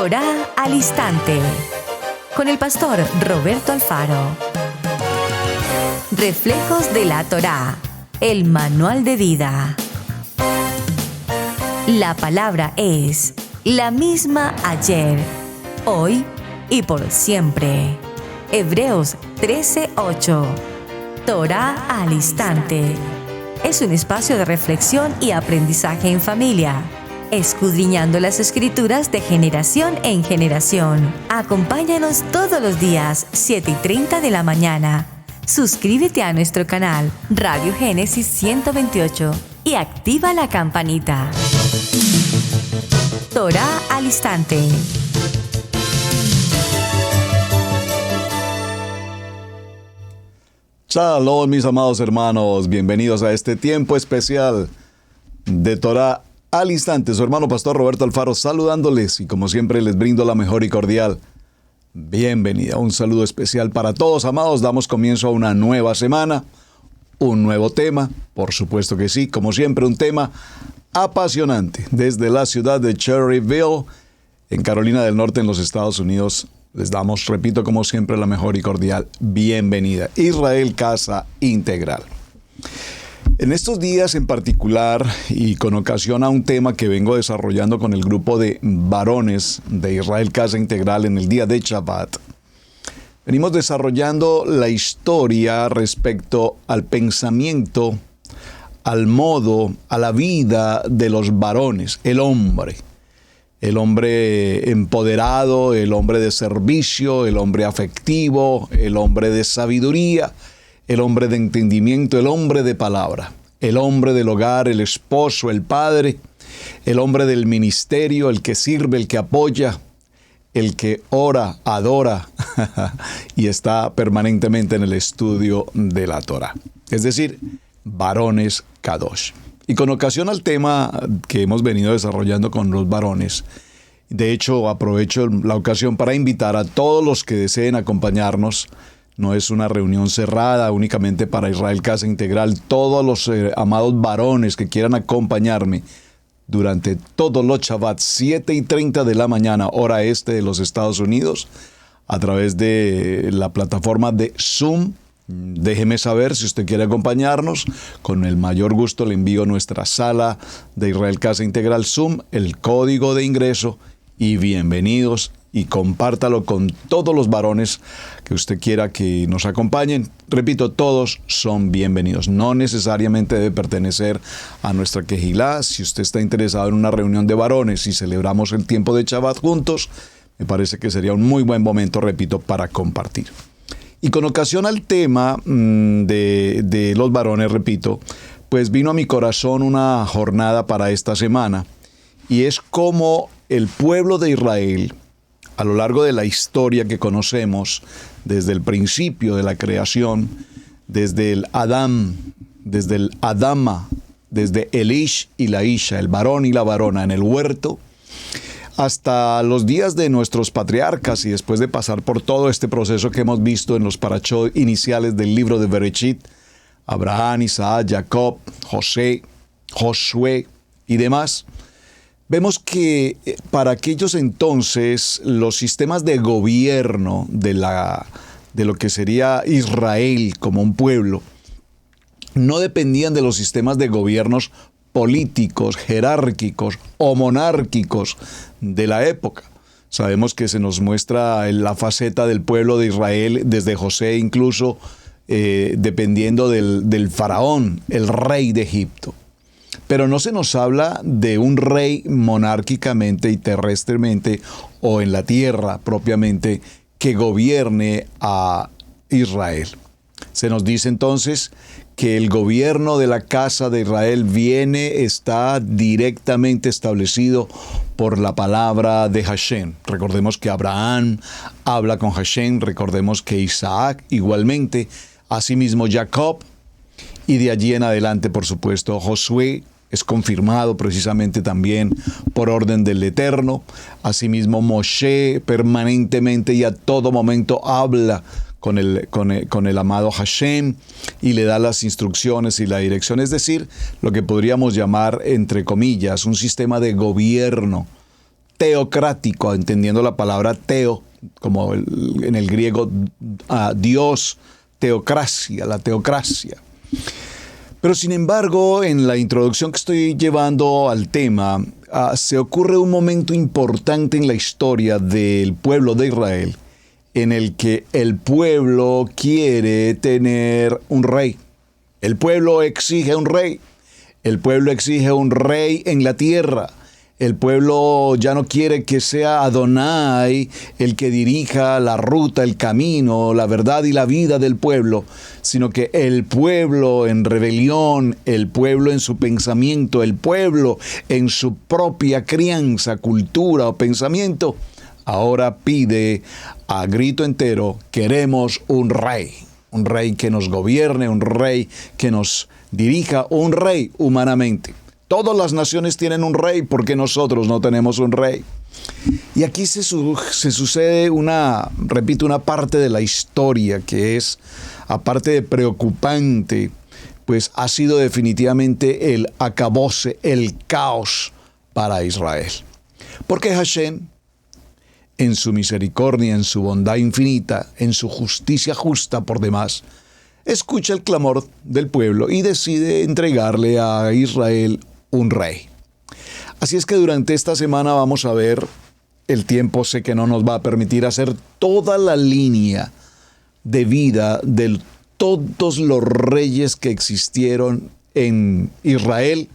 Torá al Instante, con el pastor Roberto Alfaro. Reflejos de la Torá, el manual de vida. La palabra es la misma ayer, hoy y por siempre. Hebreos 13:8. Torá al Instante. Es un espacio de reflexión y aprendizaje en familia, escudriñando las Escrituras de generación en generación. Acompáñanos todos los días, 7:30 de la mañana. Suscríbete a nuestro canal Radio Génesis 128 y activa la campanita. Torá al Instante. Shalom, mis amados hermanos, bienvenidos a este tiempo especial de Torá al Instante. Su hermano pastor Roberto Alfaro saludándoles y como siempre les brindo la mejor y cordial bienvenida. Un saludo especial para todos, amados. Damos comienzo a una nueva semana, un nuevo tema, por supuesto que sí, como siempre un tema apasionante desde la ciudad de Cherryville, en Carolina del Norte, en los Estados Unidos. Les damos, repito, como siempre, la mejor y cordial bienvenida. Israel Casa Integral. En estos días en particular, y con ocasión a un tema que vengo desarrollando con el grupo de varones de Israel Casa Integral en el día de Shabbat, venimos desarrollando la historia respecto al pensamiento, al modo, a la vida de los varones, el hombre empoderado, el hombre de servicio, el hombre afectivo, el hombre de sabiduría, el hombre de entendimiento, el hombre de palabra, el hombre del hogar, el esposo, el padre, el hombre del ministerio, el que sirve, el que apoya, el que ora, adora y está permanentemente en el estudio de la Torá. Es decir, varones Kadosh. Y con ocasión al tema que hemos venido desarrollando con los varones, de hecho aprovecho la ocasión para invitar a todos los que deseen acompañarnos. No es una reunión cerrada únicamente para Israel Casa Integral. Todos los amados varones que quieran acompañarme durante todos los Shabbat, 7:30 de la mañana, hora este de los Estados Unidos, a través de la plataforma de Zoom. Déjeme saber si usted quiere acompañarnos. Con el mayor gusto le envío nuestra sala de Israel Casa Integral Zoom, el código de ingreso y bienvenidos, y compártalo con todos los varones que usted quiera que nos acompañen. Repito, todos son bienvenidos. No necesariamente debe pertenecer a nuestra quejilá. Si usted está interesado en una reunión de varones y celebramos el tiempo de Shabbat juntos, me parece que sería un muy buen momento, repito, para compartir. Y con ocasión al tema de los varones, repito, pues vino a mi corazón una jornada para esta semana, y es como el pueblo de Israel, a lo largo de la historia que conocemos, desde el principio de la creación, desde el Adán, desde el Adama, desde el Ish y la Isha, el varón y la varona en el huerto, hasta los días de nuestros patriarcas, y después de pasar por todo este proceso que hemos visto en los parashot iniciales del libro de Bereshit, Abraham, Isaac, Jacob, José, Josué y demás, vemos que para aquellos entonces los sistemas de gobierno de lo que sería Israel como un pueblo no dependían de los sistemas de gobiernos políticos, jerárquicos o monárquicos de la época. Sabemos que se nos muestra la faceta del pueblo de Israel desde José, incluso dependiendo del faraón, el rey de Egipto. Pero no se nos habla de un rey monárquicamente y terrestremente o en la tierra propiamente que gobierne a Israel. Se nos dice entonces que el gobierno de la casa de Israel está directamente establecido por la palabra de Hashem. Recordemos que Abraham habla con Hashem, recordemos que Isaac igualmente, asimismo Jacob, y de allí en adelante, por supuesto, Josué es confirmado precisamente también por orden del Eterno. Asimismo, Moshe permanentemente y a todo momento habla con el amado Hashem y le da las instrucciones y la dirección, es decir, lo que podríamos llamar, entre comillas, un sistema de gobierno teocrático, entendiendo la palabra teo, como en el griego Dios, teocracia, la teocracia. Pero sin embargo, en la introducción que estoy llevando al tema, se ocurre un momento importante en la historia del pueblo de Israel, en el que el pueblo quiere tener un rey. El pueblo exige un rey. El pueblo exige un rey en la tierra. El pueblo ya no quiere que sea Adonai el que dirija la ruta, el camino, la verdad y la vida del pueblo, sino que el pueblo en rebelión, el pueblo en su pensamiento, el pueblo en su propia crianza, cultura o pensamiento, ahora pide a grito entero: queremos un rey que nos gobierne, un rey que nos dirija, un rey humanamente. Todas las naciones tienen un rey, porque nosotros no tenemos un rey. Y aquí se sucede una parte de la historia que es, aparte de preocupante, pues ha sido definitivamente el acabose, el caos para Israel. Porque Hashem, en su misericordia, en su bondad infinita, en su justicia justa por demás, escucha el clamor del pueblo y decide entregarle a Israel un rey. Así es que durante esta semana vamos a ver, el tiempo sé que no nos va a permitir hacer toda la línea de vida de todos los reyes que existieron en Israel,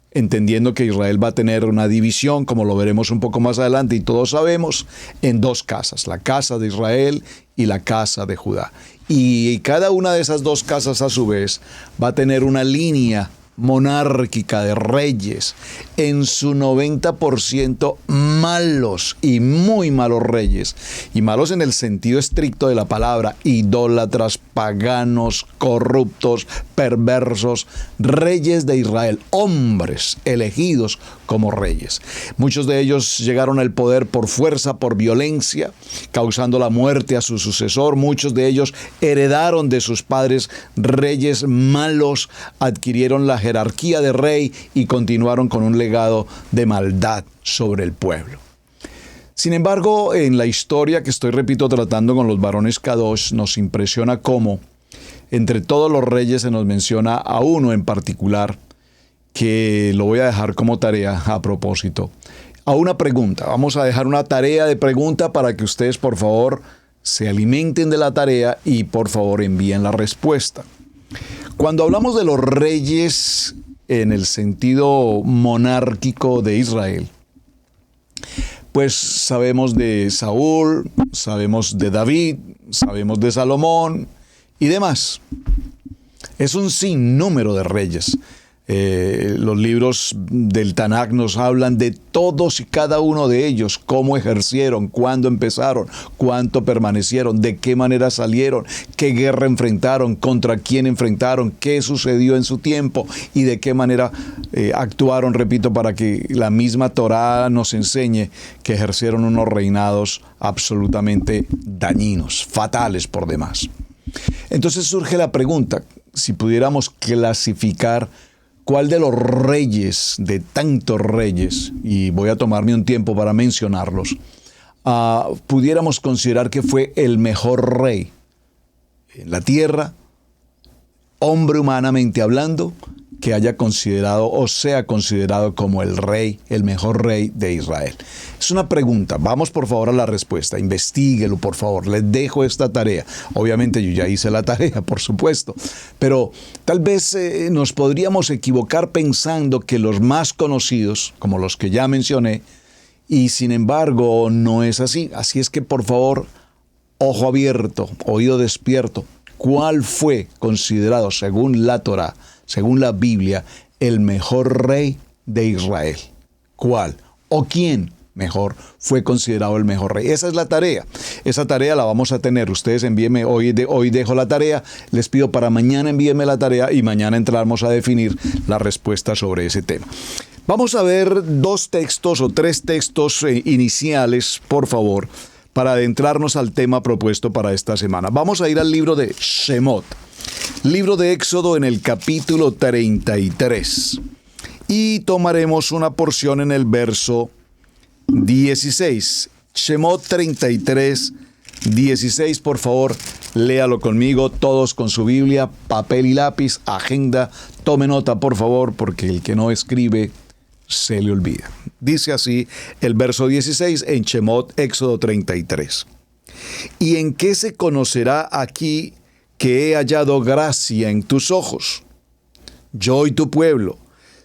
entendiendo que Israel va a tener una división, como lo veremos un poco más adelante, y todos sabemos, en dos casas, la casa de Israel y la casa de Judá. Y cada una de esas dos casas, a su vez, va a tener una línea monárquica de reyes, en su 90% malos y muy malos reyes, y malos en el sentido estricto de la palabra, idólatras, paganos, corruptos, perversos, reyes de Israel, hombres elegidos como reyes. Muchos de ellos llegaron al poder por fuerza, por violencia, causando la muerte a su sucesor. Muchos de ellos heredaron de sus padres reyes malos, adquirieron la jerarquía de rey y continuaron con un legado de maldad sobre el pueblo. Sin embargo, en la historia que estoy, repito, tratando con los varones Kadosh, nos impresiona cómo entre todos los reyes se nos menciona a uno en particular, que lo voy a dejar como tarea a propósito. A una pregunta. Vamos a dejar una tarea de pregunta para que ustedes, por favor, se alimenten de la tarea y, por favor, envíen la respuesta. Cuando hablamos de los reyes en el sentido monárquico de Israel, pues sabemos de Saúl, sabemos de David, sabemos de Salomón y demás. Es un sinnúmero de reyes. Los libros del Tanaj nos hablan de todos y cada uno de ellos, cómo ejercieron, cuándo empezaron, cuánto permanecieron, de qué manera salieron, qué guerra enfrentaron, contra quién enfrentaron, qué sucedió en su tiempo y de qué manera actuaron, repito, para que la misma Torá nos enseñe que ejercieron unos reinados absolutamente dañinos, fatales por demás. Entonces surge la pregunta, si pudiéramos clasificar ¿cuál de los reyes, de tantos reyes, y voy a tomarme un tiempo para mencionarlos, pudiéramos considerar que fue el mejor rey en la tierra, hombre humanamente hablando, que haya considerado o sea considerado como el rey, el mejor rey de Israel? Es una pregunta. Vamos por favor a la respuesta. Investíguelo, por favor. Les dejo esta tarea. Obviamente yo ya hice la tarea, por supuesto. Pero tal vez nos podríamos equivocar pensando que los más conocidos, como los que ya mencioné, y sin embargo no es así. Así es que por favor, ojo abierto, oído despierto. ¿Cuál fue considerado, según la Torá, según la Biblia, el mejor rey de Israel? ¿Cuál? ¿O quién mejor fue considerado el mejor rey? Esa es la tarea. Esa tarea la vamos a tener. Ustedes envíenme, hoy dejo la tarea. Les pido para mañana envíenme la tarea y mañana entramos a definir la respuesta sobre ese tema. Vamos a ver dos textos o tres textos iniciales, por favor, para adentrarnos al tema propuesto para esta semana. Vamos a ir al libro de Shemot, libro de Éxodo, en el capítulo 33. Y tomaremos una porción en el verso 16. Shemot 33, 16, por favor, léalo conmigo, todos con su Biblia, papel y lápiz, agenda, tome nota, por favor, porque el que no escribe se le olvida. Dice así el verso 16 en Shemot, Éxodo 33. ¿Y en qué se conocerá aquí que he hallado gracia en tus ojos, yo y tu pueblo,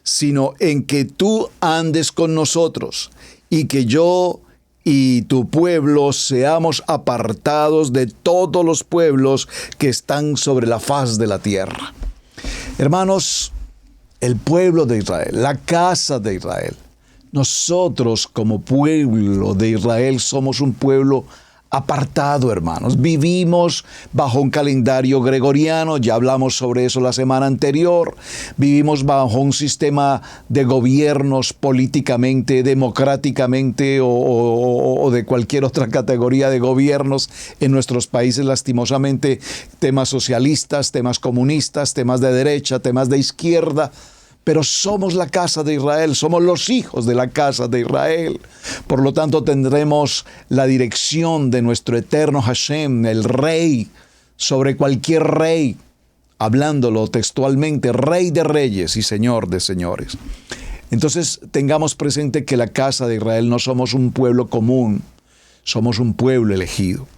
sino en que tú andes con nosotros, y que yo y tu pueblo seamos apartados de todos los pueblos que están sobre la faz de la tierra? Hermanos, el pueblo de Israel, la casa de Israel, nosotros como pueblo de Israel somos un pueblo apartado, hermanos. Vivimos bajo un calendario gregoriano, ya hablamos sobre eso la semana anterior. Vivimos bajo un sistema de gobiernos políticamente, democráticamente o de cualquier otra categoría de gobiernos en nuestros países, lastimosamente, temas socialistas, temas comunistas, temas de derecha, temas de izquierda. Pero somos la casa de Israel, somos los hijos de la casa de Israel. Por lo tanto, tendremos la dirección de nuestro eterno Hashem, el Rey, sobre cualquier rey, hablándolo textualmente, Rey de reyes y Señor de señores. Entonces, tengamos presente que la casa de Israel no somos un pueblo común, somos un pueblo elegido.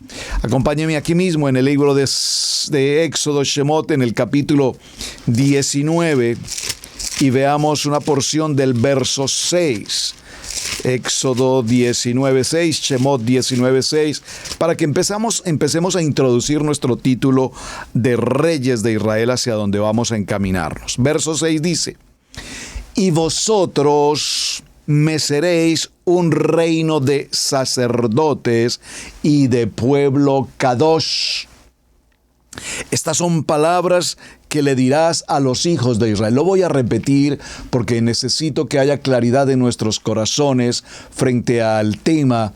Acompáñenme aquí mismo en el libro de Éxodo, Shemot, en el capítulo 19, y veamos una porción del verso 6. Éxodo 19:6, Shemot 19:6, para que empecemos a introducir nuestro título de Reyes de Israel hacia donde vamos a encaminarnos. Verso 6 dice: y vosotros me seréis un reino de sacerdotes y de pueblo Kadosh. Estas son palabras que le dirás a los hijos de Israel. Lo voy a repetir porque necesito que haya claridad en nuestros corazones frente al tema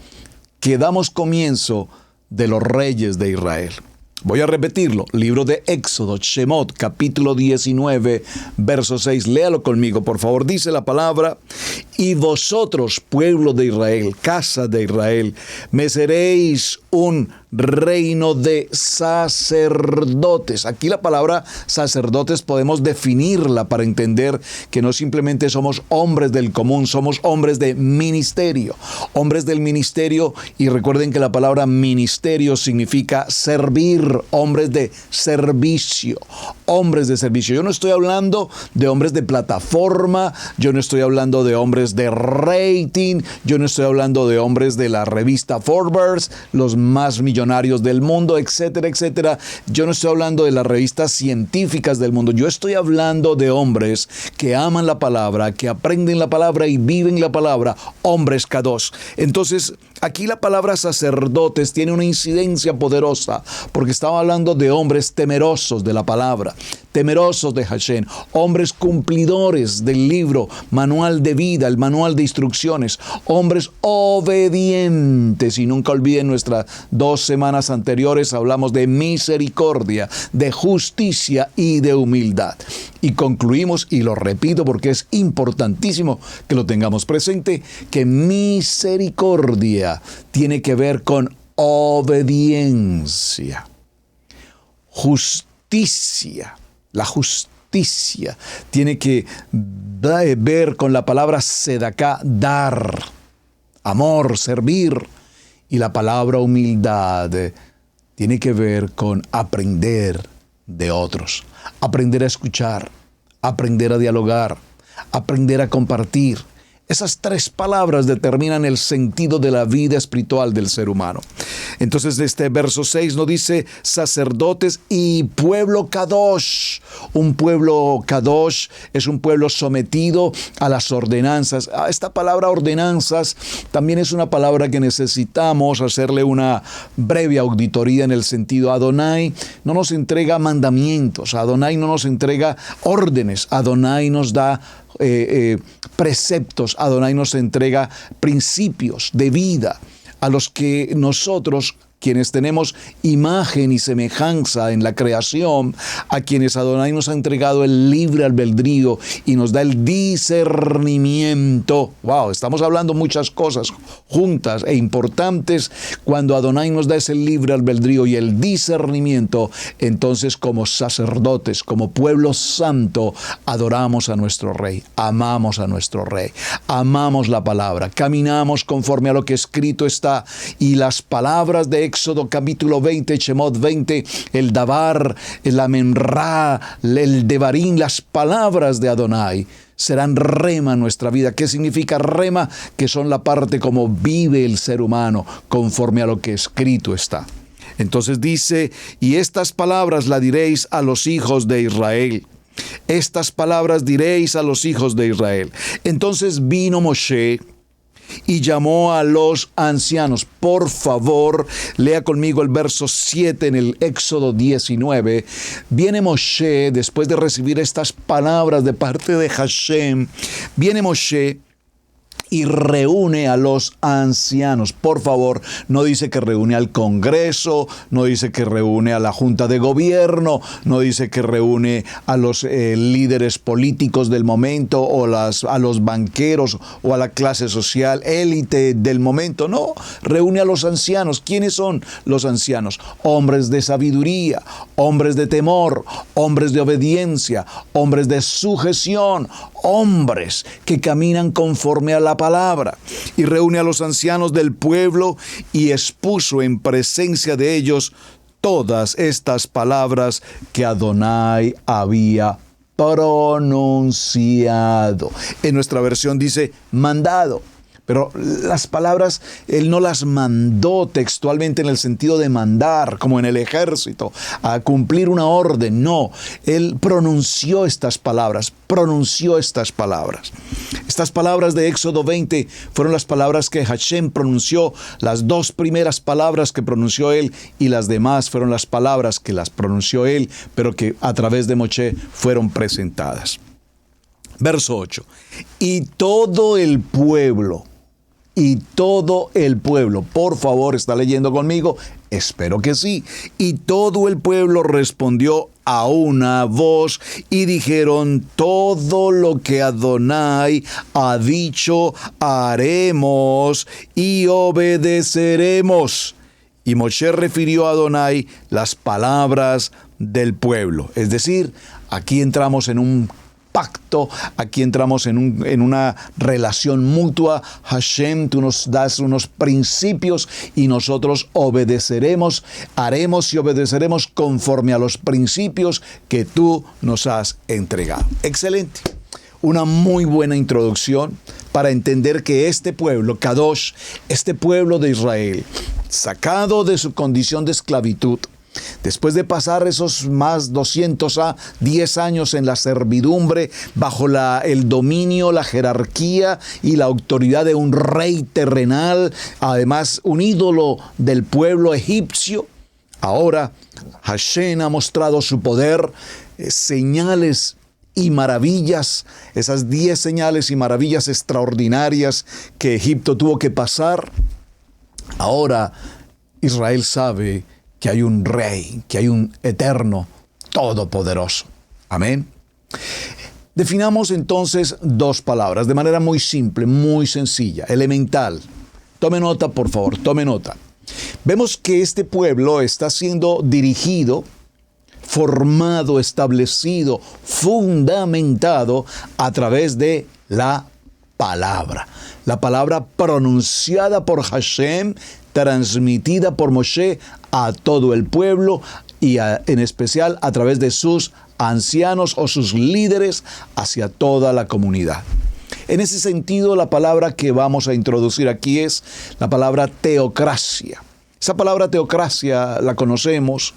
que damos comienzo de los reyes de Israel. Voy a repetirlo. Libro de Éxodo, Shemot, capítulo 19, verso 6. Léalo conmigo, por favor. Dice la palabra: y vosotros, pueblo de Israel, casa de Israel, me seréis un reino de sacerdotes. Aquí la palabra sacerdotes podemos definirla para entender que no simplemente somos hombres del común, somos hombres de ministerio. Hombres del ministerio, y recuerden que la palabra ministerio significa servir, hombres de servicio, hombres de servicio. Yo no estoy hablando de hombres de plataforma, yo no estoy hablando de hombres de rating, yo no estoy hablando de hombres de la revista Forbes, los más millonarios del mundo, etcétera, etcétera. Yo no estoy hablando de las revistas científicas del mundo. Yo estoy hablando de hombres que aman la palabra, que aprenden la palabra y viven la palabra, hombres Kadosh. Entonces, aquí la palabra sacerdotes tiene una incidencia poderosa, porque estaba hablando de hombres temerosos de la palabra, temerosos de Hashem, hombres cumplidores del libro, manual de vida, el manual de instrucciones, hombres obedientes. Y nunca olviden nuestras 2 semanas anteriores hablamos de misericordia, de justicia y de humildad. Y concluimos, y lo repito porque es importantísimo que lo tengamos presente, que misericordia tiene que ver con obediencia. Justicia, la justicia tiene que ver con la palabra sedaká, dar, amor, servir. Y la palabra humildad tiene que ver con aprender de otros, aprender a escuchar, aprender a dialogar, aprender a compartir. Esas 3 palabras determinan el sentido de la vida espiritual del ser humano. Entonces, este verso 6 nos dice sacerdotes y pueblo Kadosh. Un pueblo Kadosh es un pueblo sometido a las ordenanzas. Esta palabra ordenanzas también es una palabra que necesitamos hacerle una breve auditoría, en el sentido: Adonai no nos entrega mandamientos, Adonai no nos entrega órdenes, Adonai nos da preceptos, Adonai nos entrega principios de vida a los que nosotros quienes tenemos imagen y semejanza en la creación, a quienes Adonai nos ha entregado el libre albedrío y nos da el discernimiento. Wow, estamos hablando muchas cosas juntas e importantes. Cuando Adonai nos da ese libre albedrío y el discernimiento, entonces como sacerdotes, como pueblo santo, adoramos a nuestro Rey, amamos a nuestro Rey, amamos la palabra, caminamos conforme a lo que escrito está, y las palabras de Éxodo capítulo 20, Shemot 20, el Dabar, el Amenrá, el Devarim, las palabras de Adonai serán rema en nuestra vida. ¿Qué significa rema? Que son la parte como vive el ser humano conforme a lo que escrito está. Entonces dice, y estas palabras las diréis a los hijos de Israel. Estas palabras diréis a los hijos de Israel. Entonces vino Moshe y llamó a los ancianos. Por favor, lea conmigo el verso 7 en el Éxodo 19. Viene Moshe, después de recibir estas palabras de parte de Hashem, viene Moshe y reúne a los ancianos. Por favor, no dice que reúne al Congreso, no dice que reúne a la Junta de Gobierno, no dice que reúne a los líderes políticos del momento o a los banqueros o a la clase social élite del momento. No, reúne a los ancianos. ¿Quiénes son los ancianos? Hombres de sabiduría, hombres de temor, hombres de obediencia, hombres de sujeción, hombres que caminan conforme a la palabra. Y reúne a los ancianos del pueblo y expuso en presencia de ellos todas estas palabras que Adonai había pronunciado. En nuestra versión dice mandado. Pero las palabras, Él no las mandó textualmente en el sentido de mandar, como en el ejército, a cumplir una orden. No, Él pronunció estas palabras, Estas palabras de Éxodo 20 fueron las palabras que Hashem pronunció, las dos primeras palabras que pronunció Él, y las demás fueron las palabras que las pronunció Él, pero que a través de Moshe fueron presentadas. Verso 8. Y todo el pueblo, por favor, ¿está leyendo conmigo? Espero que sí. Y todo el pueblo respondió a una voz y dijeron: todo lo que Adonai ha dicho haremos y obedeceremos. Y Moshe refirió a Adonai las palabras del pueblo. Es decir, aquí entramos en un pacto, aquí entramos en una relación mutua. Hashem, tú nos das unos principios y nosotros obedeceremos, haremos y obedeceremos conforme a los principios que tú nos has entregado. Excelente. Una muy buena introducción para entender que este pueblo, Kadosh, este pueblo de Israel, sacado de su condición de esclavitud, después de pasar esos más 210 años en la servidumbre, bajo el dominio, la jerarquía y la autoridad de un rey terrenal, además un ídolo del pueblo egipcio, ahora Hashem ha mostrado su poder, señales y maravillas, esas 10 señales y maravillas extraordinarias que Egipto tuvo que pasar. Ahora Israel sabe que hay un rey, que hay un eterno todopoderoso. Amén. Definamos entonces dos palabras de manera muy simple, muy sencilla, elemental. Tome nota, por favor, tome nota. Vemos que este pueblo está siendo dirigido, formado, establecido, fundamentado a través de la palabra. La palabra pronunciada por Hashem, transmitida por Moshe a todo el pueblo y en especial a través de sus ancianos o sus líderes hacia toda la comunidad. En ese sentido, la palabra que vamos a introducir aquí es la palabra teocracia. Esa palabra teocracia la conocemos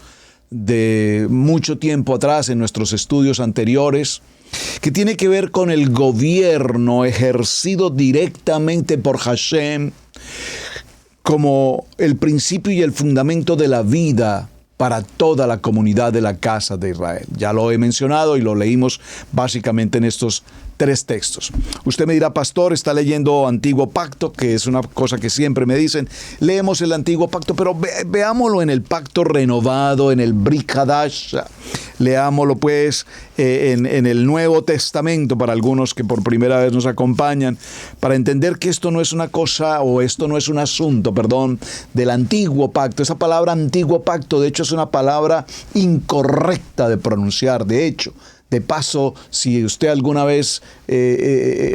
de mucho tiempo atrás en nuestros estudios anteriores, que tiene que ver con el gobierno ejercido directamente por Hashem como el principio y el fundamento de la vida para toda la comunidad de la casa de Israel. Ya lo he mencionado y lo leímos básicamente en estos 3 textos. Usted me dirá, pastor, está leyendo Antiguo Pacto, que es una cosa que siempre me dicen. Leemos el Antiguo Pacto, pero veámoslo en el Pacto Renovado, en el Brit Hadash. Leámoslo pues en el Nuevo Testamento, para algunos que por primera vez nos acompañan, para entender que esto no es una cosa, o esto no es un asunto, del Antiguo Pacto. Esa palabra Antiguo Pacto, de hecho, es una palabra incorrecta de pronunciar. De paso, si usted alguna vez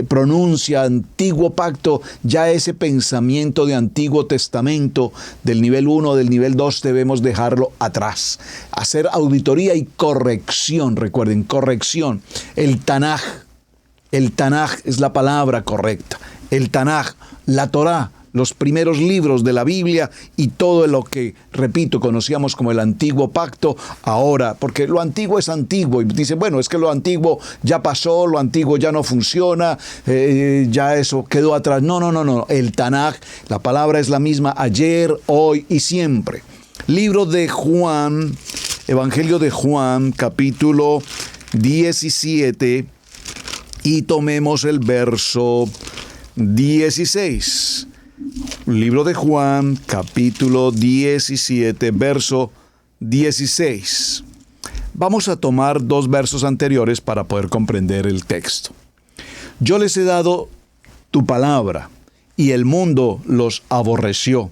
pronuncia Antiguo Pacto, ya ese pensamiento de Antiguo Testamento, del nivel 1, del nivel 2, debemos dejarlo atrás. Hacer auditoría y corrección, recuerden, corrección. El Tanaj es la palabra correcta. El Tanaj, la Torá, los primeros libros de la Biblia y todo lo que, repito, conocíamos como el Antiguo Pacto, ahora, porque lo antiguo es antiguo, y dicen, bueno, es que lo antiguo ya pasó, lo antiguo ya no funciona, ya eso quedó atrás. No, el Tanaj, la palabra es la misma ayer, hoy y siempre. Libro de Juan, Evangelio de Juan, capítulo 17, y tomemos el verso 16. Libro de Juan, capítulo 17, verso 16. Vamos a tomar 2 versos anteriores para poder comprender el texto. Yo les he dado tu palabra, y el mundo los aborreció,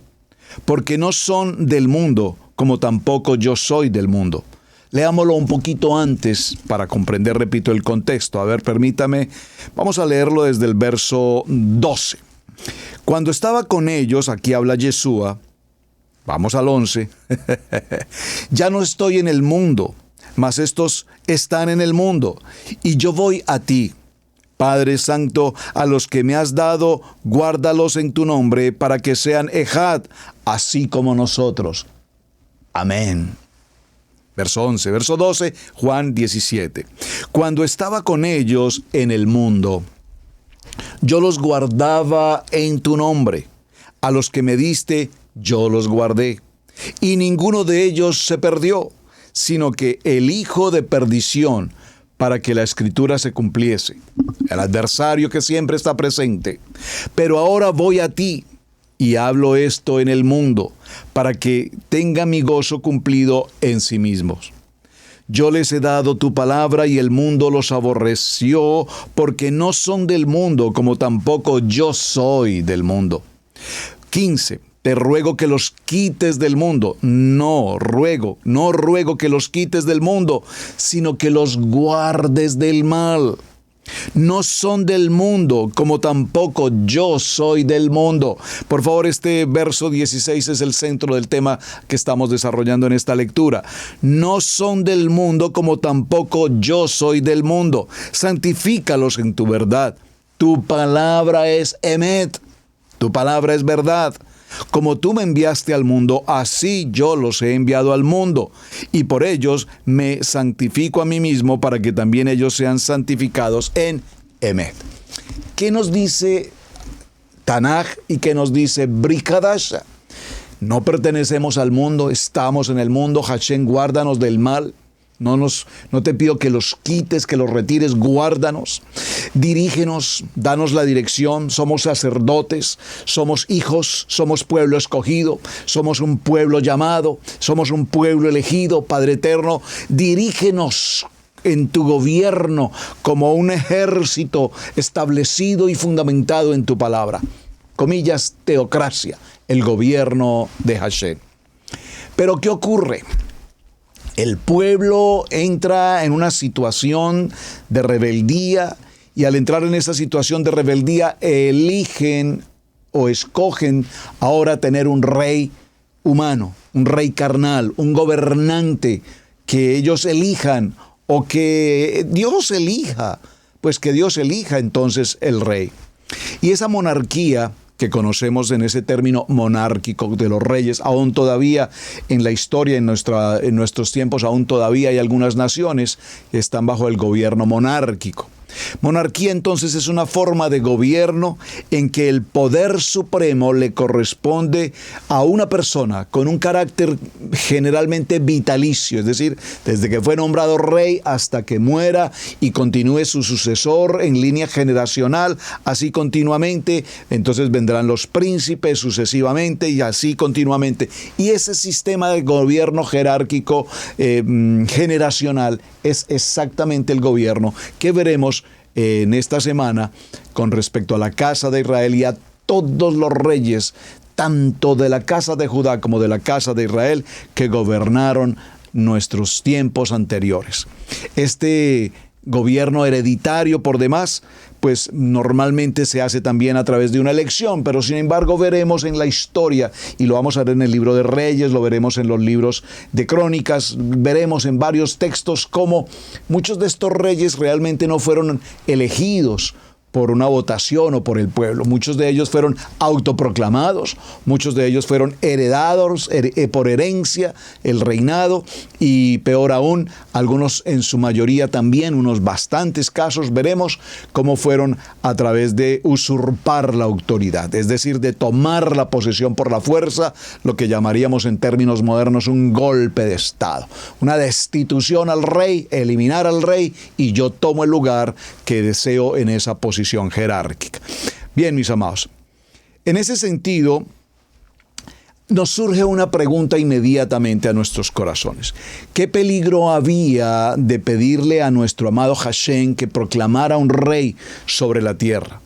porque no son del mundo, como tampoco yo soy del mundo. Leámoslo un poquito antes para comprender, repito, el contexto. A ver, permítame, vamos a leerlo desde el verso 12. Cuando estaba con ellos, aquí habla Yeshua, vamos al 11, ya no estoy en el mundo, mas estos están en el mundo, y yo voy a ti. Padre Santo, a los que me has dado, guárdalos en tu nombre, para que sean Ejad, así como nosotros. Amén. Verso 11, verso 12, Juan 17. Cuando estaba con ellos en el mundo, yo los guardaba en tu nombre. A los que me diste, yo los guardé. Y ninguno de ellos se perdió, sino que el hijo de perdición, para que la escritura se cumpliese. El adversario que siempre está presente. Pero ahora voy a ti, y hablo esto en el mundo, para que tenga mi gozo cumplido en sí mismos. Yo les he dado tu palabra y el mundo los aborreció, porque no son del mundo, como tampoco yo soy del mundo. 15. Te ruego que los quites del mundo. No ruego que los quites del mundo, sino que los guardes del mal. No son del mundo, como tampoco yo soy del mundo. Por favor, este verso 16 es el centro del tema que estamos desarrollando en esta lectura. No son del mundo, como tampoco yo soy del mundo. Santifícalos en tu verdad. Tu palabra es emet. Tu palabra es verdad. Como tú me enviaste al mundo, así yo los he enviado al mundo. Y por ellos me santifico a mí mismo, para que también ellos sean santificados en Emet. ¿Qué nos dice Tanaj y qué nos dice Brit Hadash? No pertenecemos al mundo, estamos en el mundo. Hashem, guárdanos del mal. No te pido que los quites, que los retires, guárdanos, dirígenos, danos la dirección. Somos sacerdotes, somos hijos, somos pueblo escogido, somos un pueblo llamado, somos un pueblo elegido. Padre eterno, dirígenos en tu gobierno como un ejército establecido y fundamentado en tu palabra. Comillas, teocracia, el gobierno de Hashem. Pero ¿qué ocurre? El pueblo entra en una situación de rebeldía, y al entrar en esa situación de rebeldía eligen o escogen ahora tener un rey humano, un rey carnal, un gobernante que ellos elijan o que Dios elija, pues que Dios elija entonces el rey. Y esa monarquía que conocemos en ese término monárquico de los reyes, aún todavía en la historia, en nuestros tiempos, aún todavía hay algunas naciones que están bajo el gobierno monárquico. Monarquía entonces es una forma de gobierno en que el poder supremo le corresponde a una persona con un carácter generalmente vitalicio, es decir, desde que fue nombrado rey hasta que muera y continúe su sucesor en línea generacional, así continuamente. Entonces vendrán los príncipes sucesivamente y así continuamente. Y ese sistema de gobierno jerárquico generacional es exactamente el gobierno que veremos en esta semana con respecto a la casa de Israel y a todos los reyes, tanto de la casa de Judá como de la casa de Israel, que gobernaron nuestros tiempos anteriores. Este gobierno hereditario, por demás, pues normalmente se hace también a través de una elección, pero sin embargo veremos en la historia, y lo vamos a ver en el libro de Reyes, lo veremos en los libros de Crónicas, veremos en varios textos cómo muchos de estos reyes realmente no fueron elegidos por una votación o por el pueblo. Muchos de ellos fueron autoproclamados, muchos de ellos fueron heredados por herencia el reinado, y peor aún, algunos en su mayoría también, unos bastantes casos, veremos cómo fueron a través de usurpar la autoridad, es decir, de tomar la posesión por la fuerza, lo que llamaríamos en términos modernos un golpe de Estado, una destitución al rey, eliminar al rey y yo tomo el lugar que deseo en esa posición jerárquica. Bien, mis amados, en ese sentido nos surge una pregunta inmediatamente a nuestros corazones. ¿Qué peligro había de pedirle a nuestro amado Hashem que proclamara un rey sobre la tierra?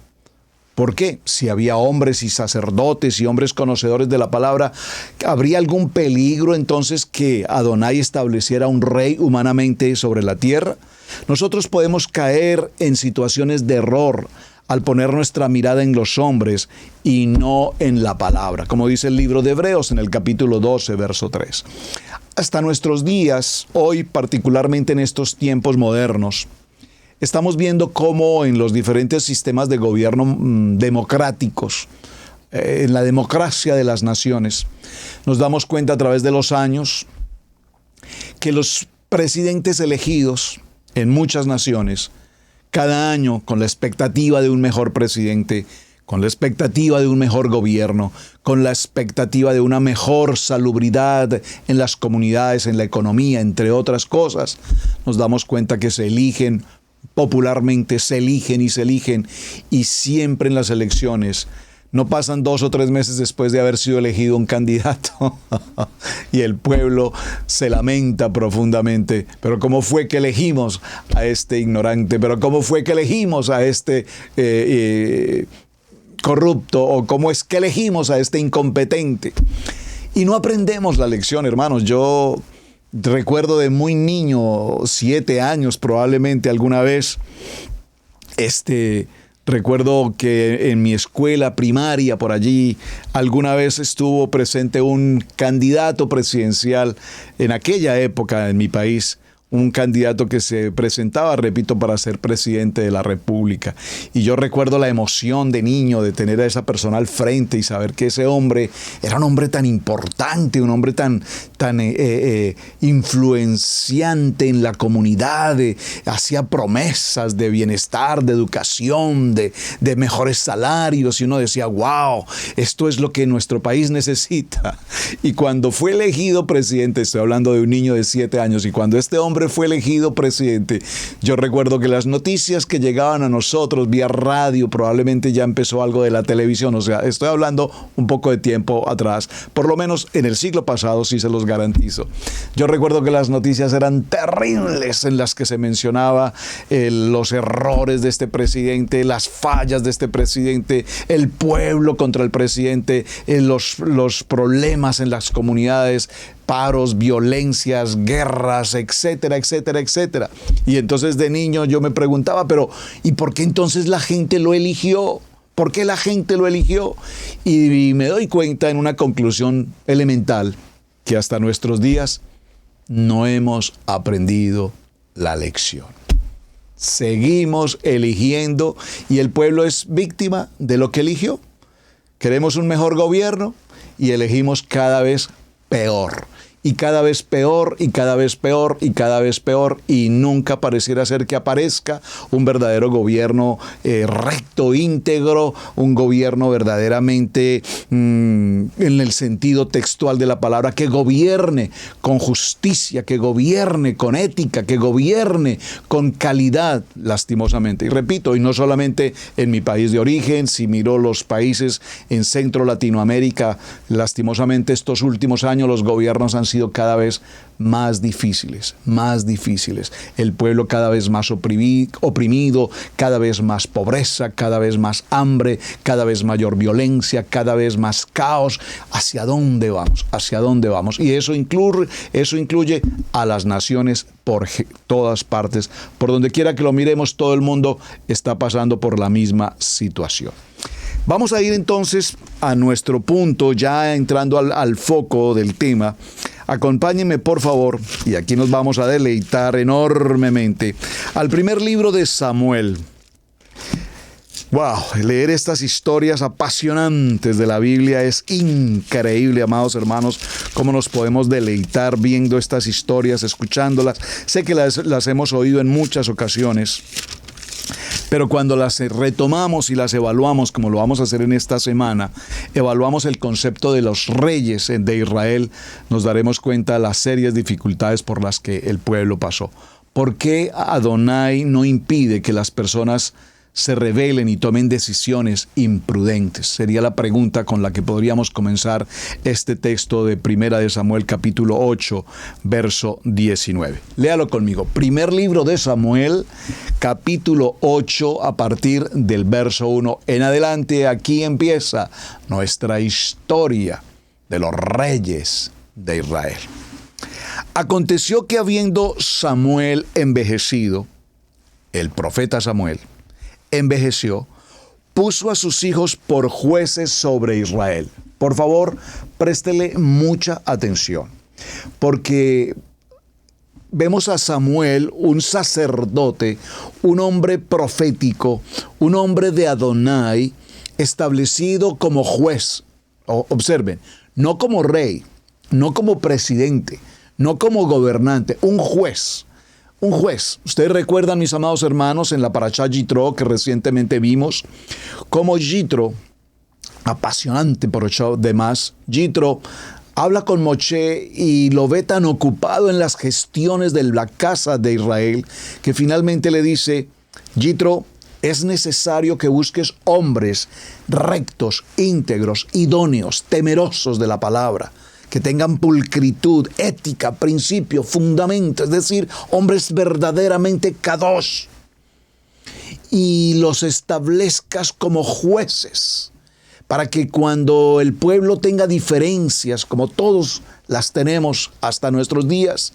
¿Por qué? Si había hombres y sacerdotes y hombres conocedores de la palabra, ¿habría algún peligro entonces que Adonai estableciera un rey humanamente sobre la tierra? Nosotros podemos caer en situaciones de error al poner nuestra mirada en los hombres y no en la palabra, como dice el libro de Hebreos en el capítulo 12, verso 3. Hasta nuestros días, hoy particularmente en estos tiempos modernos, estamos viendo cómo en los diferentes sistemas de gobierno democráticos, en la democracia de las naciones, nos damos cuenta a través de los años que los presidentes elegidos en muchas naciones, cada año con la expectativa de un mejor presidente, con la expectativa de un mejor gobierno, con la expectativa de una mejor salubridad en las comunidades, en la economía, entre otras cosas, nos damos cuenta que se eligen popularmente, se eligen, y siempre en las elecciones no pasan 2 o 3 meses después de haber sido elegido un candidato y el pueblo se lamenta profundamente. Pero ¿cómo fue que elegimos a este ignorante? ¿Pero cómo fue que elegimos a este corrupto? ¿O cómo es que elegimos a este incompetente? Y no aprendemos la lección, hermanos. Yo recuerdo de muy niño, 7 años probablemente alguna vez, recuerdo que en mi escuela primaria, por allí, alguna vez estuvo presente un candidato presidencial en aquella época en mi país, un candidato que se presentaba, repito, para ser presidente de la República. Y yo recuerdo la emoción de niño de tener a esa persona al frente y saber que ese hombre era un hombre tan importante, un hombre tan influenciante en la comunidad, hacía promesas de bienestar, de educación, de mejores salarios, y uno decía, wow, esto es lo que nuestro país necesita. Y cuando fue elegido presidente, estoy hablando de un niño de 7 años, y cuando este hombre fue elegido presidente, yo recuerdo que las noticias que llegaban a nosotros vía radio, probablemente ya empezó algo de la televisión, o sea, estoy hablando un poco de tiempo atrás, por lo menos en el siglo pasado, sí se los garantizo. Yo recuerdo que las noticias eran terribles, en las que se mencionaba los errores de este presidente, las fallas de este presidente, el pueblo contra el presidente, los problemas en las comunidades, paros, violencias, guerras, etcétera, etcétera, etcétera. Y entonces de niño yo me preguntaba, pero ¿y por qué entonces la gente lo eligió? ¿Por qué la gente lo eligió? Y me doy cuenta en una conclusión elemental, que hasta nuestros días no hemos aprendido la lección. Seguimos eligiendo y el pueblo es víctima de lo que eligió. Queremos un mejor gobierno y elegimos cada vez peor. y cada vez peor, y cada vez peor, y cada vez peor, y nunca pareciera ser que aparezca un verdadero gobierno recto, íntegro, un gobierno verdaderamente en el sentido textual de la palabra, que gobierne con justicia, que gobierne con ética, que gobierne con calidad, lastimosamente. Y repito, y no solamente en mi país de origen, si miro los países en Centro Latinoamérica, lastimosamente estos últimos años los gobiernos han sido cada vez más difíciles, más difíciles. El pueblo cada vez más oprimido, cada vez más pobreza, cada vez más hambre, cada vez mayor violencia, cada vez más caos. ¿Hacia dónde vamos? ¿Hacia dónde vamos? Y eso incluye a las naciones por todas partes. Por donde quiera que lo miremos, todo el mundo está pasando por la misma situación. Vamos a ir entonces a nuestro punto, ya entrando al foco del tema. Acompáñenme, por favor, y aquí nos vamos a deleitar enormemente, al primer libro de Samuel. Wow, leer estas historias apasionantes de la Biblia es increíble, amados hermanos, cómo nos podemos deleitar viendo estas historias, escuchándolas. Sé que las hemos oído en muchas ocasiones, pero cuando las retomamos y las evaluamos, como lo vamos a hacer en esta semana, evaluamos el concepto de los reyes de Israel, nos daremos cuenta de las serias dificultades por las que el pueblo pasó. ¿Por qué Adonai no impide que las personas se rebelen y tomen decisiones imprudentes? Sería la pregunta con la que podríamos comenzar este texto de Primera de Samuel, capítulo 8, verso 19. Léalo conmigo. Primer libro de Samuel, capítulo 8, a partir del verso 1 en adelante. Aquí empieza nuestra historia de los reyes de Israel. Aconteció que habiendo Samuel envejecido, el profeta Samuel envejeció, puso a sus hijos por jueces sobre Israel. Por favor, préstele mucha atención, porque vemos a Samuel, un sacerdote, un hombre profético, un hombre de Adonai, establecido como juez. Observen, no como rey, no como presidente, no como gobernante, un juez. Un juez. Ustedes recuerdan, mis amados hermanos, en la parashá Yitro que recientemente vimos, cómo Yitro, apasionante por demás, Yitro habla con Moshe y lo ve tan ocupado en las gestiones de la casa de Israel, que finalmente le dice: Yitro, es necesario que busques hombres rectos, íntegros, idóneos, temerosos de la palabra, que tengan pulcritud, ética, principio, fundamento, es decir, hombres verdaderamente kadosh, y los establezcas como jueces, para que cuando el pueblo tenga diferencias, como todos las tenemos hasta nuestros días,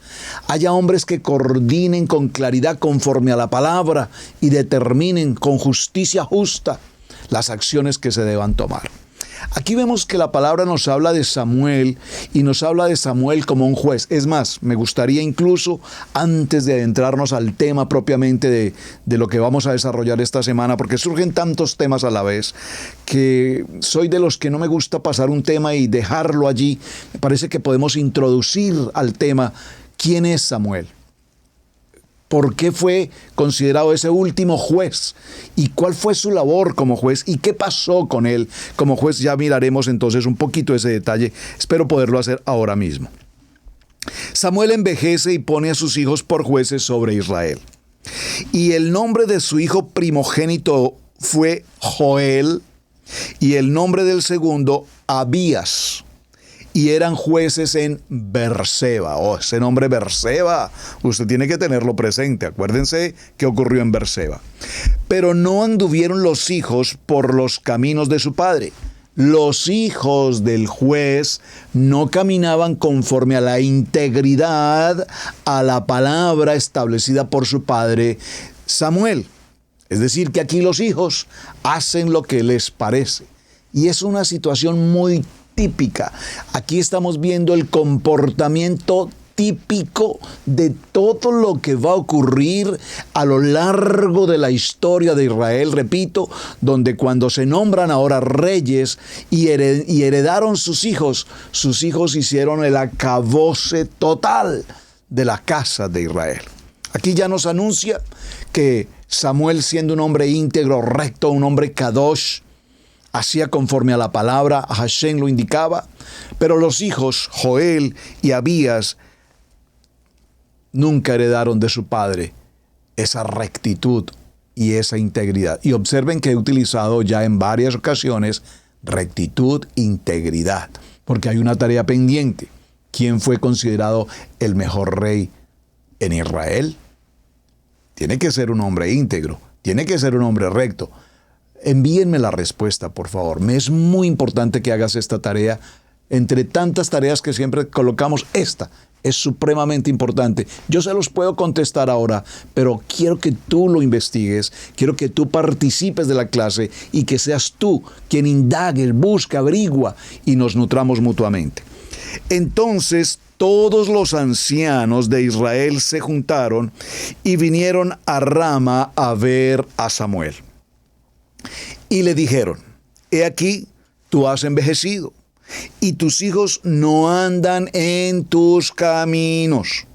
haya hombres que coordinen con claridad conforme a la palabra y determinen con justicia justa las acciones que se deban tomar. Aquí vemos que la palabra nos habla de Samuel y nos habla de Samuel como un juez. Es más, me gustaría incluso, antes de adentrarnos al tema propiamente de lo que vamos a desarrollar esta semana, porque surgen tantos temas a la vez, que soy de los que no me gusta pasar un tema y dejarlo allí. Me parece que podemos introducir al tema quién es Samuel. ¿Por qué fue considerado ese último juez? ¿Y cuál fue su labor como juez? ¿Y qué pasó con él como juez? Ya miraremos entonces un poquito ese detalle. Espero poderlo hacer ahora mismo. Samuel envejece y pone a sus hijos por jueces sobre Israel. Y el nombre de su hijo primogénito fue Joel, y el nombre del segundo, Abías. Y eran jueces en Berseba. Ese nombre Berseba, usted tiene que tenerlo presente. Acuérdense qué ocurrió en Berseba. Pero no anduvieron los hijos por los caminos de su padre. Los hijos del juez no caminaban conforme a la integridad, a la palabra establecida por su padre Samuel. Es decir, que aquí los hijos hacen lo que les parece. Y es una situación muy típica. Aquí estamos viendo el comportamiento típico de todo lo que va a ocurrir a lo largo de la historia de Israel, repito, donde cuando se nombran ahora reyes y heredaron sus hijos hicieron el acabose total de la casa de Israel. Aquí ya nos anuncia que Samuel, siendo un hombre íntegro, recto, un hombre kadosh, hacía conforme a la palabra, a Hashem lo indicaba, pero los hijos, Joel y Abías, nunca heredaron de su padre esa rectitud y esa integridad. Y observen que he utilizado ya en varias ocasiones rectitud, integridad, porque hay una tarea pendiente. ¿Quién fue considerado el mejor rey en Israel? Tiene que ser un hombre íntegro, tiene que ser un hombre recto. Envíenme la respuesta, por favor. Me es muy importante que hagas esta tarea. Entre tantas tareas que siempre colocamos, esta es supremamente importante. Yo se los puedo contestar ahora, pero quiero que tú lo investigues, quiero que tú participes de la clase y que seas tú quien indague, busque, averigua y nos nutramos mutuamente. Entonces, todos los ancianos de Israel se juntaron y vinieron a Rama a ver a Samuel. Y le dijeron: he aquí, tú has envejecido, y tus hijos no andan en tus caminos.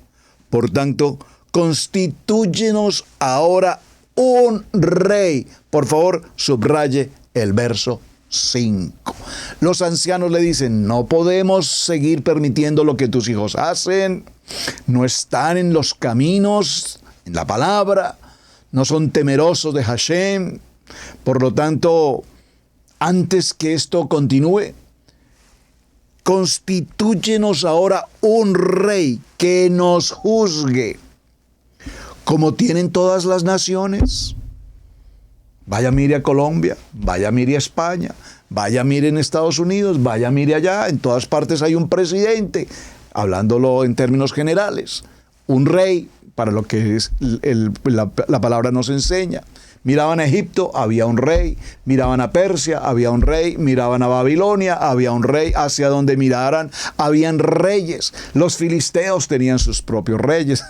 Por tanto, constitúyenos ahora un rey. Por favor, subraye el verso 5. Los ancianos le dicen: no podemos seguir permitiendo lo que tus hijos hacen, no están en los caminos, en la palabra, no son temerosos de Hashem. Por lo tanto, antes que esto continúe, constitúyenos ahora un rey que nos juzgue, como tienen todas las naciones. Vaya, mire a Colombia, vaya, mire a España, vaya, mire en Estados Unidos, vaya, mire allá. En todas partes hay un presidente, hablándolo en términos generales. Un rey, para lo que es la palabra nos enseña. Miraban a Egipto, había un rey. Miraban a Persia, había un rey. Miraban a Babilonia, había un rey. Hacia donde miraran, habían reyes. Los filisteos tenían sus propios reyes.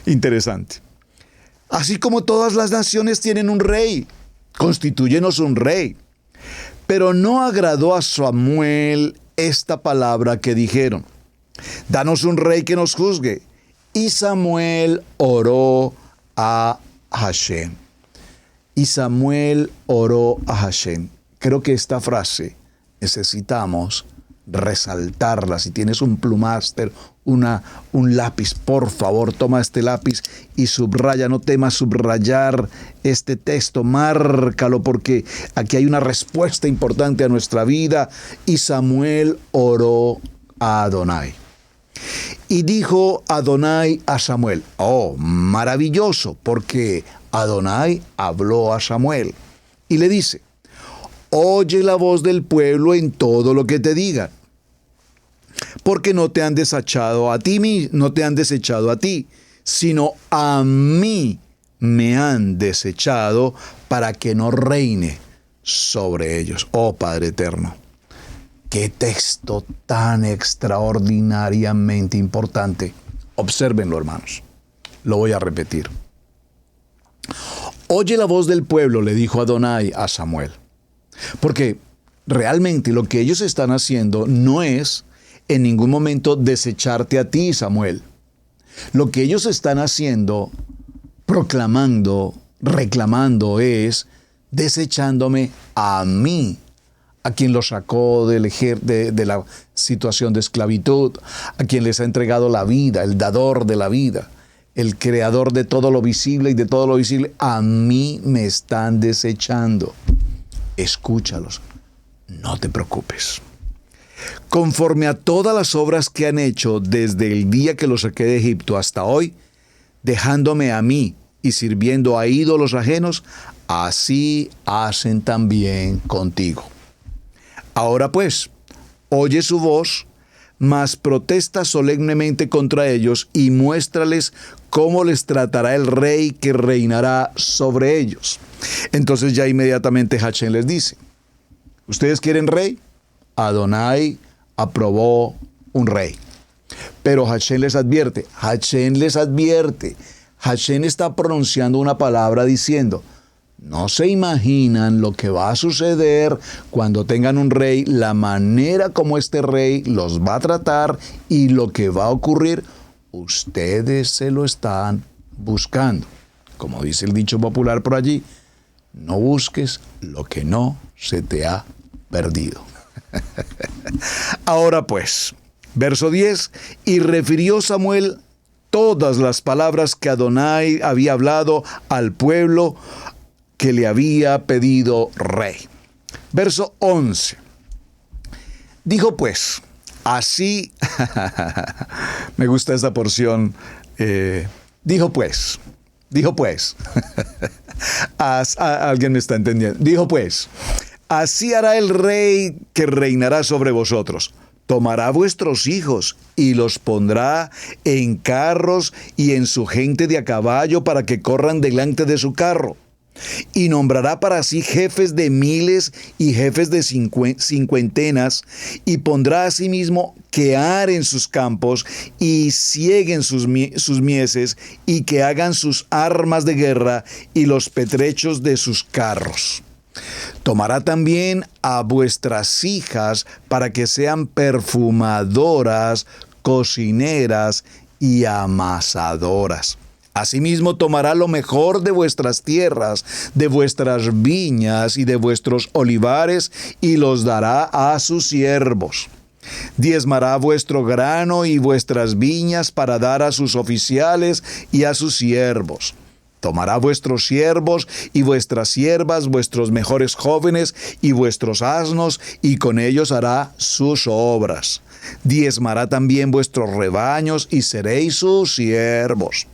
Interesante. Así como todas las naciones tienen un rey, constitúyenos un rey. Pero no agradó a Samuel esta palabra que dijeron: danos un rey que nos juzgue. Y Samuel oró a Hashem. Y Samuel oró a Hashem. Creo que esta frase necesitamos resaltarla. Si tienes un plumaster, un lápiz, por favor, toma este lápiz y subraya. No temas subrayar este texto, márcalo, porque aquí hay una respuesta importante a nuestra vida. Y Samuel oró a Adonai. Y dijo Adonai a Samuel: oh, maravilloso, porque Adonai habló a Samuel. Y le dice: oye la voz del pueblo en todo lo que te digan, porque no te han desechado a ti, sino a mí me han desechado para que no reine sobre ellos. Oh Padre eterno, qué texto tan extraordinariamente importante. Obsérvenlo, hermanos. Lo voy a repetir. Oye la voz del pueblo, le dijo Adonai a Samuel. Porque realmente lo que ellos están haciendo no es en ningún momento desecharte a ti, Samuel. Lo que ellos están haciendo, proclamando, reclamando, es desechándome a mí, a quien los sacó de la situación de esclavitud, a quien les ha entregado la vida, el dador de la vida, el creador de todo lo visible y de todo lo visible. A mí me están desechando. Escúchalos, no te preocupes. Conforme a todas las obras que han hecho desde el día que los saqué de Egipto hasta hoy, dejándome a mí y sirviendo a ídolos ajenos, así hacen también contigo. Ahora pues, oye su voz, mas protesta solemnemente contra ellos y muéstrales cómo les tratará el rey que reinará sobre ellos. Entonces ya inmediatamente Hashem les dice: ¿ustedes quieren rey? Adonai aprobó un rey. Pero Hashem les advierte, Hashem está pronunciando una palabra diciendo, no se imaginan lo que va a suceder cuando tengan un rey, la manera como este rey los va a tratar y lo que va a ocurrir, ustedes se lo están buscando. Como dice el dicho popular por allí, no busques lo que no se te ha perdido. Ahora pues, verso 10, y refirió Samuel todas las palabras que Adonai había hablado al pueblo que le había pedido rey. Verso 11. Dijo pues, así, me gusta esta porción, dijo pues, alguien me está entendiendo, dijo pues, así hará el rey que reinará sobre vosotros. Tomará vuestros hijos y los pondrá en carros y en su gente de a caballo para que corran delante de su carro. Y nombrará para sí jefes de miles y jefes de cincuentenas, y pondrá asimismo que aren sus campos y cieguen sus mieses, y que hagan sus armas de guerra y los petrechos de sus carros. Tomará también a vuestras hijas para que sean perfumadoras, cocineras y amasadoras. Asimismo tomará lo mejor de vuestras tierras, de vuestras viñas y de vuestros olivares, y los dará a sus siervos. Diezmará vuestro grano y vuestras viñas para dar a sus oficiales y a sus siervos. Tomará vuestros siervos y vuestras siervas, vuestros mejores jóvenes y vuestros asnos, y con ellos hará sus obras. Diezmará también vuestros rebaños, y seréis sus siervos.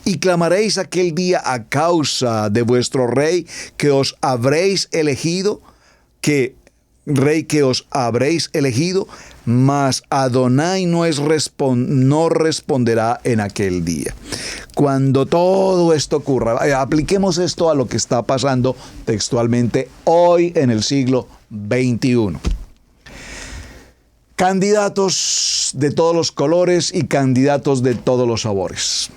Y clamaréis aquel día a causa de vuestro rey que os habréis elegido, mas Adonai no responderá en aquel día. Cuando todo esto ocurra, apliquemos esto a lo que está pasando textualmente hoy en el siglo XXI. Candidatos de todos los colores y candidatos de todos los sabores.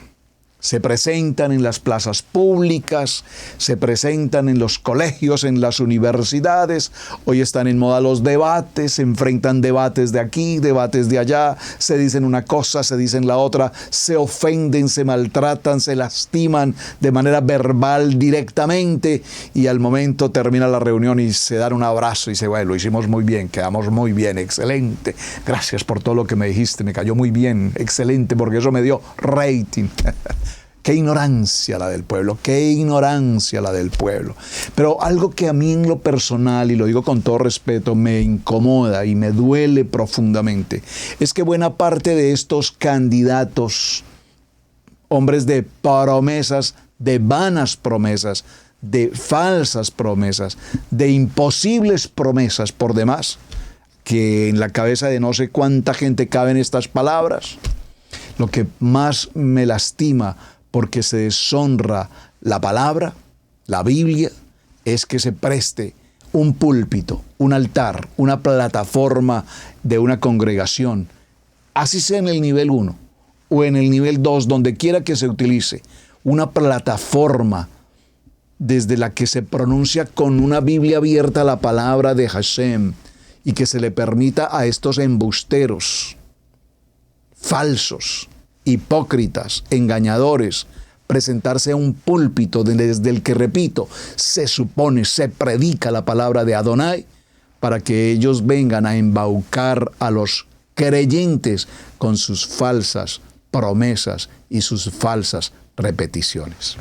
Se presentan en las plazas públicas, se presentan en los colegios, en las universidades. Hoy están en moda los debates, se enfrentan debates de aquí, debates de allá, se dicen una cosa, se dicen la otra, se ofenden, se maltratan, se lastiman de manera verbal directamente, y al momento termina la reunión y se dan un abrazo y se bueno, lo hicimos muy bien, quedamos muy bien, excelente, gracias por todo lo que me dijiste, me cayó muy bien, excelente, porque eso me dio rating. Qué ignorancia la del pueblo, qué ignorancia la del pueblo. Pero algo que a mí en lo personal, y lo digo con todo respeto, me incomoda y me duele profundamente, es que buena parte de estos candidatos, hombres de promesas, de vanas promesas, de falsas promesas, de imposibles promesas por demás, que en la cabeza de no sé cuánta gente caben estas palabras, lo que más me lastima, porque se deshonra la palabra, la Biblia, es que se preste un púlpito, un altar, una plataforma de una congregación, así sea en el nivel 1 o en el nivel 2, donde quiera que se utilice, una plataforma desde la que se pronuncia con una Biblia abierta la palabra de Hashem, y que se le permita a estos embusteros, falsos, hipócritas, engañadores, presentarse a un púlpito desde el que, repito, se supone, se predica la palabra de Adonai, para que ellos vengan a embaucar a los creyentes con sus falsas promesas y sus falsas repeticiones.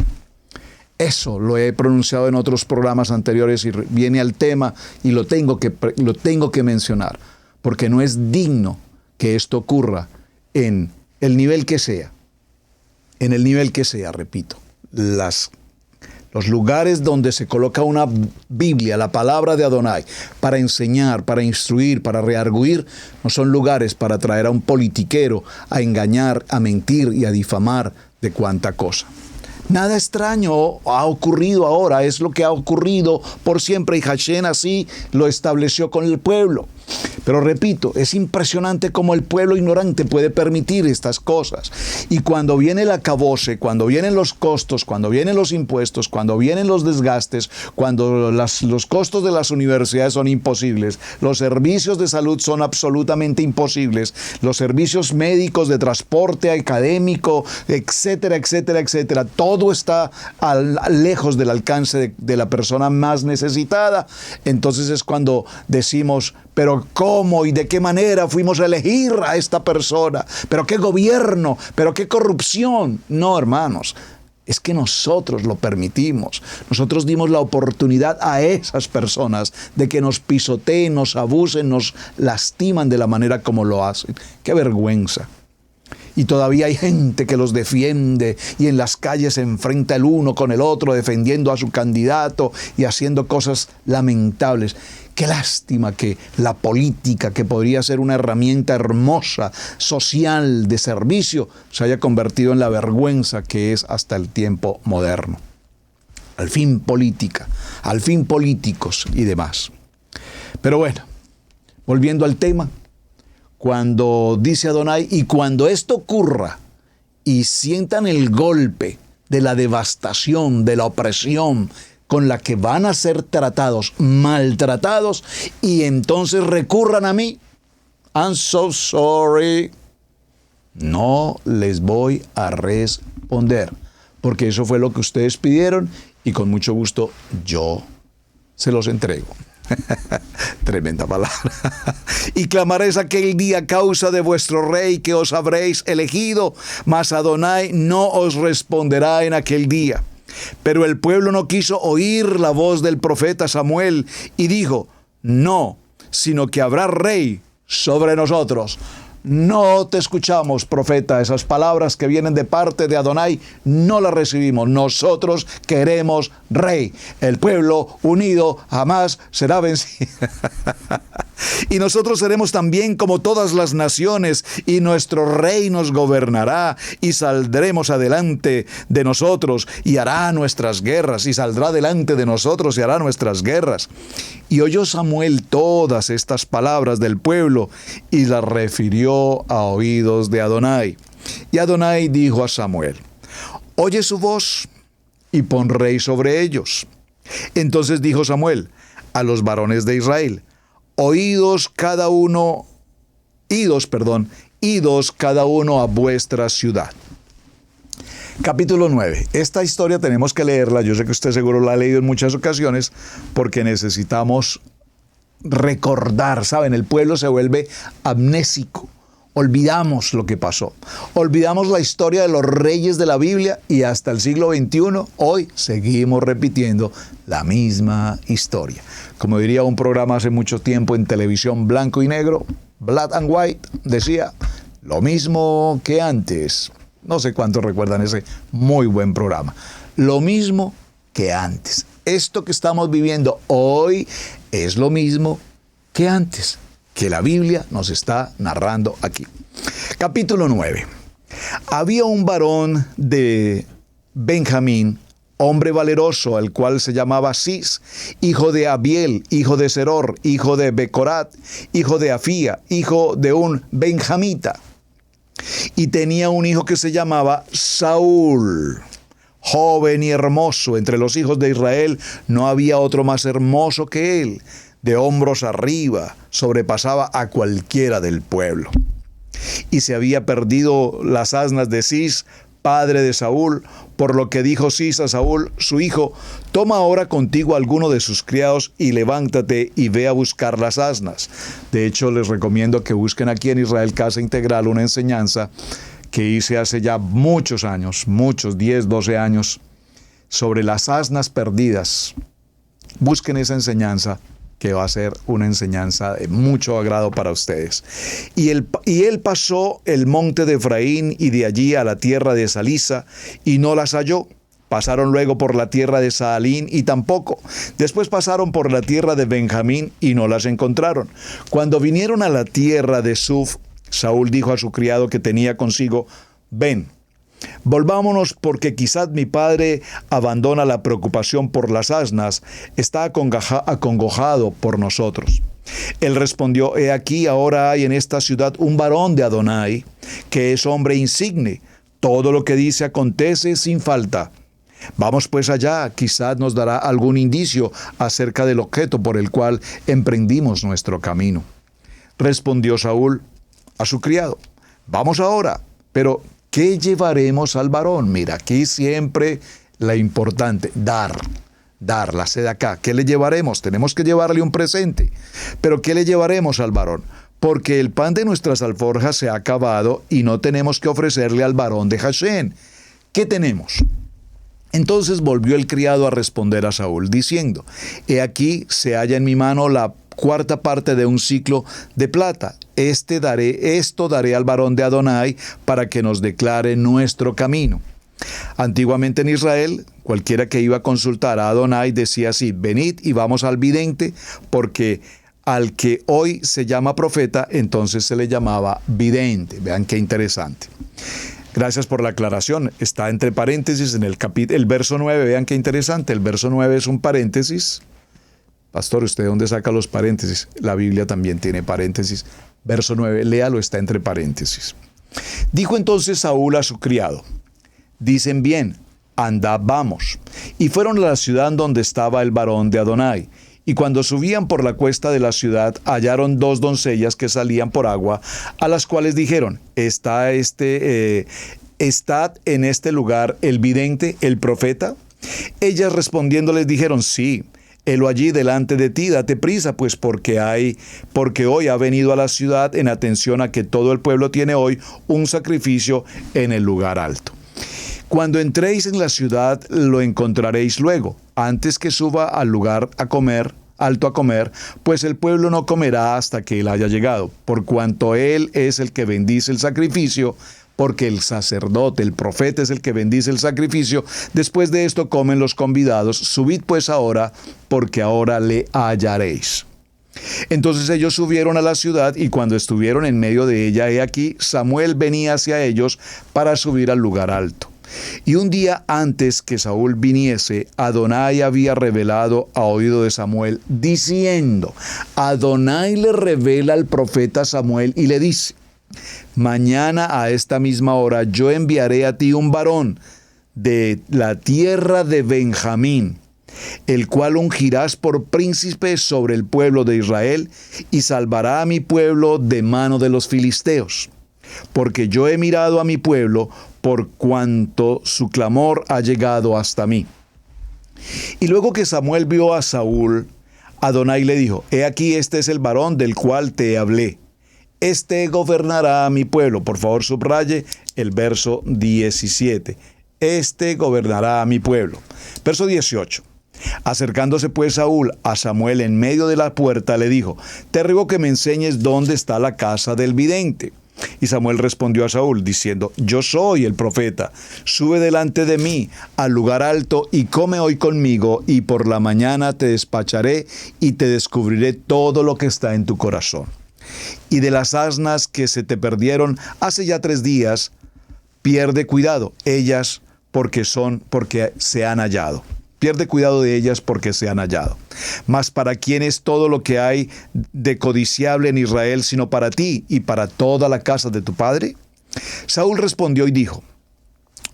Eso lo he pronunciado en otros programas anteriores y viene al tema y lo tengo que mencionar, porque no es digno que esto ocurra en el nivel que sea, repito, los lugares donde se coloca una Biblia, la palabra de Adonai, para enseñar, para instruir, para rearguir, no son lugares para traer a un politiquero a engañar, a mentir y a difamar de cuánta cosa. Nada extraño ha ocurrido ahora, es lo que ha ocurrido por siempre, y Hashem así lo estableció con el pueblo. Pero repito, es impresionante cómo el pueblo ignorante puede permitir estas cosas. Y cuando viene el acabose, cuando vienen los costos, cuando vienen los impuestos, cuando vienen los desgastes, cuando los costos de las universidades son imposibles, los servicios de salud son absolutamente imposibles, los servicios médicos, de transporte académico, etcétera, etcétera, etcétera, todo está lejos del alcance de la persona más necesitada. Entonces es cuando decimos, pero ¿cómo y de qué manera fuimos a elegir a esta persona? ¿Pero qué gobierno? ¿Pero qué corrupción? No, hermanos, es que nosotros lo permitimos. Nosotros dimos la oportunidad a esas personas de que nos pisoteen, nos abusen, nos lastiman de la manera como lo hacen. ¡Qué vergüenza! Y todavía hay gente que los defiende y en las calles se enfrenta el uno con el otro defendiendo a su candidato y haciendo cosas lamentables. Qué lástima que la política, que podría ser una herramienta hermosa, social, de servicio, se haya convertido en la vergüenza que es hasta el tiempo moderno. Al fin política, al fin políticos y demás. Pero bueno, volviendo al tema, cuando dice Adonai, y cuando esto ocurra y sientan el golpe de la devastación, de la opresión con la que van a ser tratados, maltratados, y entonces recurran a mí, I'm so sorry, no les voy a responder, porque eso fue lo que ustedes pidieron y con mucho gusto yo se los entrego. Tremenda palabra. Y clamaréis aquel día a causa de vuestro rey que os habréis elegido, mas Adonai no os responderá en aquel día. Pero el pueblo no quiso oír la voz del profeta Samuel y dijo, no, sino que habrá rey sobre nosotros. No te escuchamos, profeta. Esas palabras que vienen de parte de Adonai no las recibimos. Nosotros queremos rey. El pueblo unido jamás será vencido. Y nosotros seremos también como todas las naciones, y nuestro rey nos gobernará, y saldremos adelante de nosotros, y hará nuestras guerras, y saldrá delante de nosotros, y hará nuestras guerras. Y oyó Samuel todas estas palabras del pueblo, y las refirió a oídos de Adonai. Y Adonai dijo a Samuel, oye su voz, y pon rey sobre ellos. Entonces dijo Samuel a los varones de Israel, idos cada uno a vuestra ciudad. Capítulo 9. Esta historia tenemos que leerla. Yo sé que usted seguro la ha leído en muchas ocasiones porque necesitamos recordar. ¿Saben? El pueblo se vuelve amnésico. Olvidamos lo que pasó. Olvidamos la historia de los reyes de la Biblia y hasta el siglo XXI, hoy seguimos repitiendo la misma historia. Como diría un programa hace mucho tiempo en televisión blanco y negro, Black and White, decía, lo mismo que antes. No sé cuántos recuerdan ese muy buen programa. Lo mismo que antes. Esto que estamos viviendo hoy es lo mismo que antes, que la Biblia nos está narrando aquí. Capítulo 9. Había un varón de Benjamín, hombre valeroso, el cual se llamaba Cis, hijo de Abiel, hijo de Seror, hijo de Becorat, hijo de Afía, hijo de un benjamita. Y tenía un hijo que se llamaba Saúl, joven y hermoso. Entre los hijos de Israel no había otro más hermoso que él. De hombros arriba, sobrepasaba a cualquiera del pueblo. Y se había perdido las asnas de Cis, padre de Saúl, por lo que dijo Cis a Saúl, su hijo, toma ahora contigo a alguno de sus criados y levántate y ve a buscar las asnas. De hecho, les recomiendo que busquen aquí en Israel Casa Integral una enseñanza que hice hace ya muchos años, 10, 12 años, sobre las asnas perdidas. Busquen esa enseñanza, que va a ser una enseñanza de mucho agrado para ustedes. Y él pasó el monte de Efraín y de allí a la tierra de Salisa y no las halló. Pasaron luego por la tierra de Saalín y tampoco. Después pasaron por la tierra de Benjamín y no las encontraron. Cuando vinieron a la tierra de Suf, Saúl dijo a su criado que tenía consigo, ven, Volvámonos porque quizás mi padre abandona la preocupación por las asnas, está acongojado por nosotros. Él respondió, he aquí ahora hay en esta ciudad un varón de Adonai, que es hombre insigne. Todo lo que dice acontece sin falta. Vamos pues allá, quizás nos dará algún indicio acerca del objeto por el cual emprendimos nuestro camino. Respondió Saúl a su criado, vamos ahora, pero ¿qué llevaremos al varón? Mira, aquí siempre la importante, dar, la sed acá. ¿Qué le llevaremos? Tenemos que llevarle un presente. Pero ¿qué le llevaremos al varón? Porque el pan de nuestras alforjas se ha acabado y no tenemos que ofrecerle al varón de Jasén. ¿Qué tenemos? Entonces volvió el criado a responder a Saúl, diciendo, he aquí se halla en mi mano la cuarta parte de un siclo de plata. Esto daré al varón de Adonai para que nos declare nuestro camino. Antiguamente en Israel, cualquiera que iba a consultar a Adonai decía así, venid y vamos al vidente, porque al que hoy se llama profeta, entonces se le llamaba vidente. Vean qué interesante. Gracias por la aclaración. Está entre paréntesis en el verso 9. Vean qué interesante. El verso 9 es un paréntesis. Pastor, ¿usted dónde saca los paréntesis? La Biblia también tiene paréntesis. Verso 9, léalo, está entre paréntesis. Dijo entonces Saúl a su criado, dicen bien, andad, vamos. Y fueron a la ciudad donde estaba el varón de Adonai. Y cuando subían por la cuesta de la ciudad, hallaron 2 doncellas que salían por agua, a las cuales dijeron, ¿Está en este lugar el vidente, el profeta? Ellas respondiendo les dijeron, sí. Helo allí delante de ti, date prisa, pues porque hoy ha venido a la ciudad en atención a que todo el pueblo tiene hoy un sacrificio en el lugar alto. Cuando entréis en la ciudad, lo encontraréis luego, antes que suba al lugar alto a comer, pues el pueblo no comerá hasta que él haya llegado, por cuanto él es el que bendice el sacrificio, porque el sacerdote, el profeta es el que bendice el sacrificio. Después de esto comen los convidados. Subid pues ahora, porque ahora le hallaréis. Entonces ellos subieron a la ciudad, y cuando estuvieron en medio de ella, he aquí, Samuel venía hacia ellos para subir al lugar alto. Y un día antes que Saúl viniese, Adonai había revelado a oído de Samuel, diciendo, Adonai le revela al profeta Samuel y le dice, mañana a esta misma hora yo enviaré a ti un varón de la tierra de Benjamín, el cual ungirás por príncipe sobre el pueblo de Israel y salvará a mi pueblo de mano de los filisteos. Porque yo he mirado a mi pueblo por cuanto su clamor ha llegado hasta mí. Y luego que Samuel vio a Saúl, Adonai le dijo, he aquí este es el varón del cual te hablé. Este gobernará a mi pueblo. Por favor, subraye el verso 17. Este gobernará a mi pueblo. Verso 18. Acercándose pues Saúl a Samuel en medio de la puerta, le dijo, te ruego que me enseñes dónde está la casa del vidente. Y Samuel respondió a Saúl, diciendo, yo soy el profeta, sube delante de mí al lugar alto y come hoy conmigo, y por la mañana te despacharé y te descubriré todo lo que está en tu corazón. Y de las asnas que se te perdieron hace ya 3 días, pierde cuidado, ellas porque se han hallado. Pierde cuidado de ellas porque se han hallado. Mas ¿para quién es todo lo que hay de codiciable en Israel, sino para ti y para toda la casa de tu padre? Saúl respondió y dijo,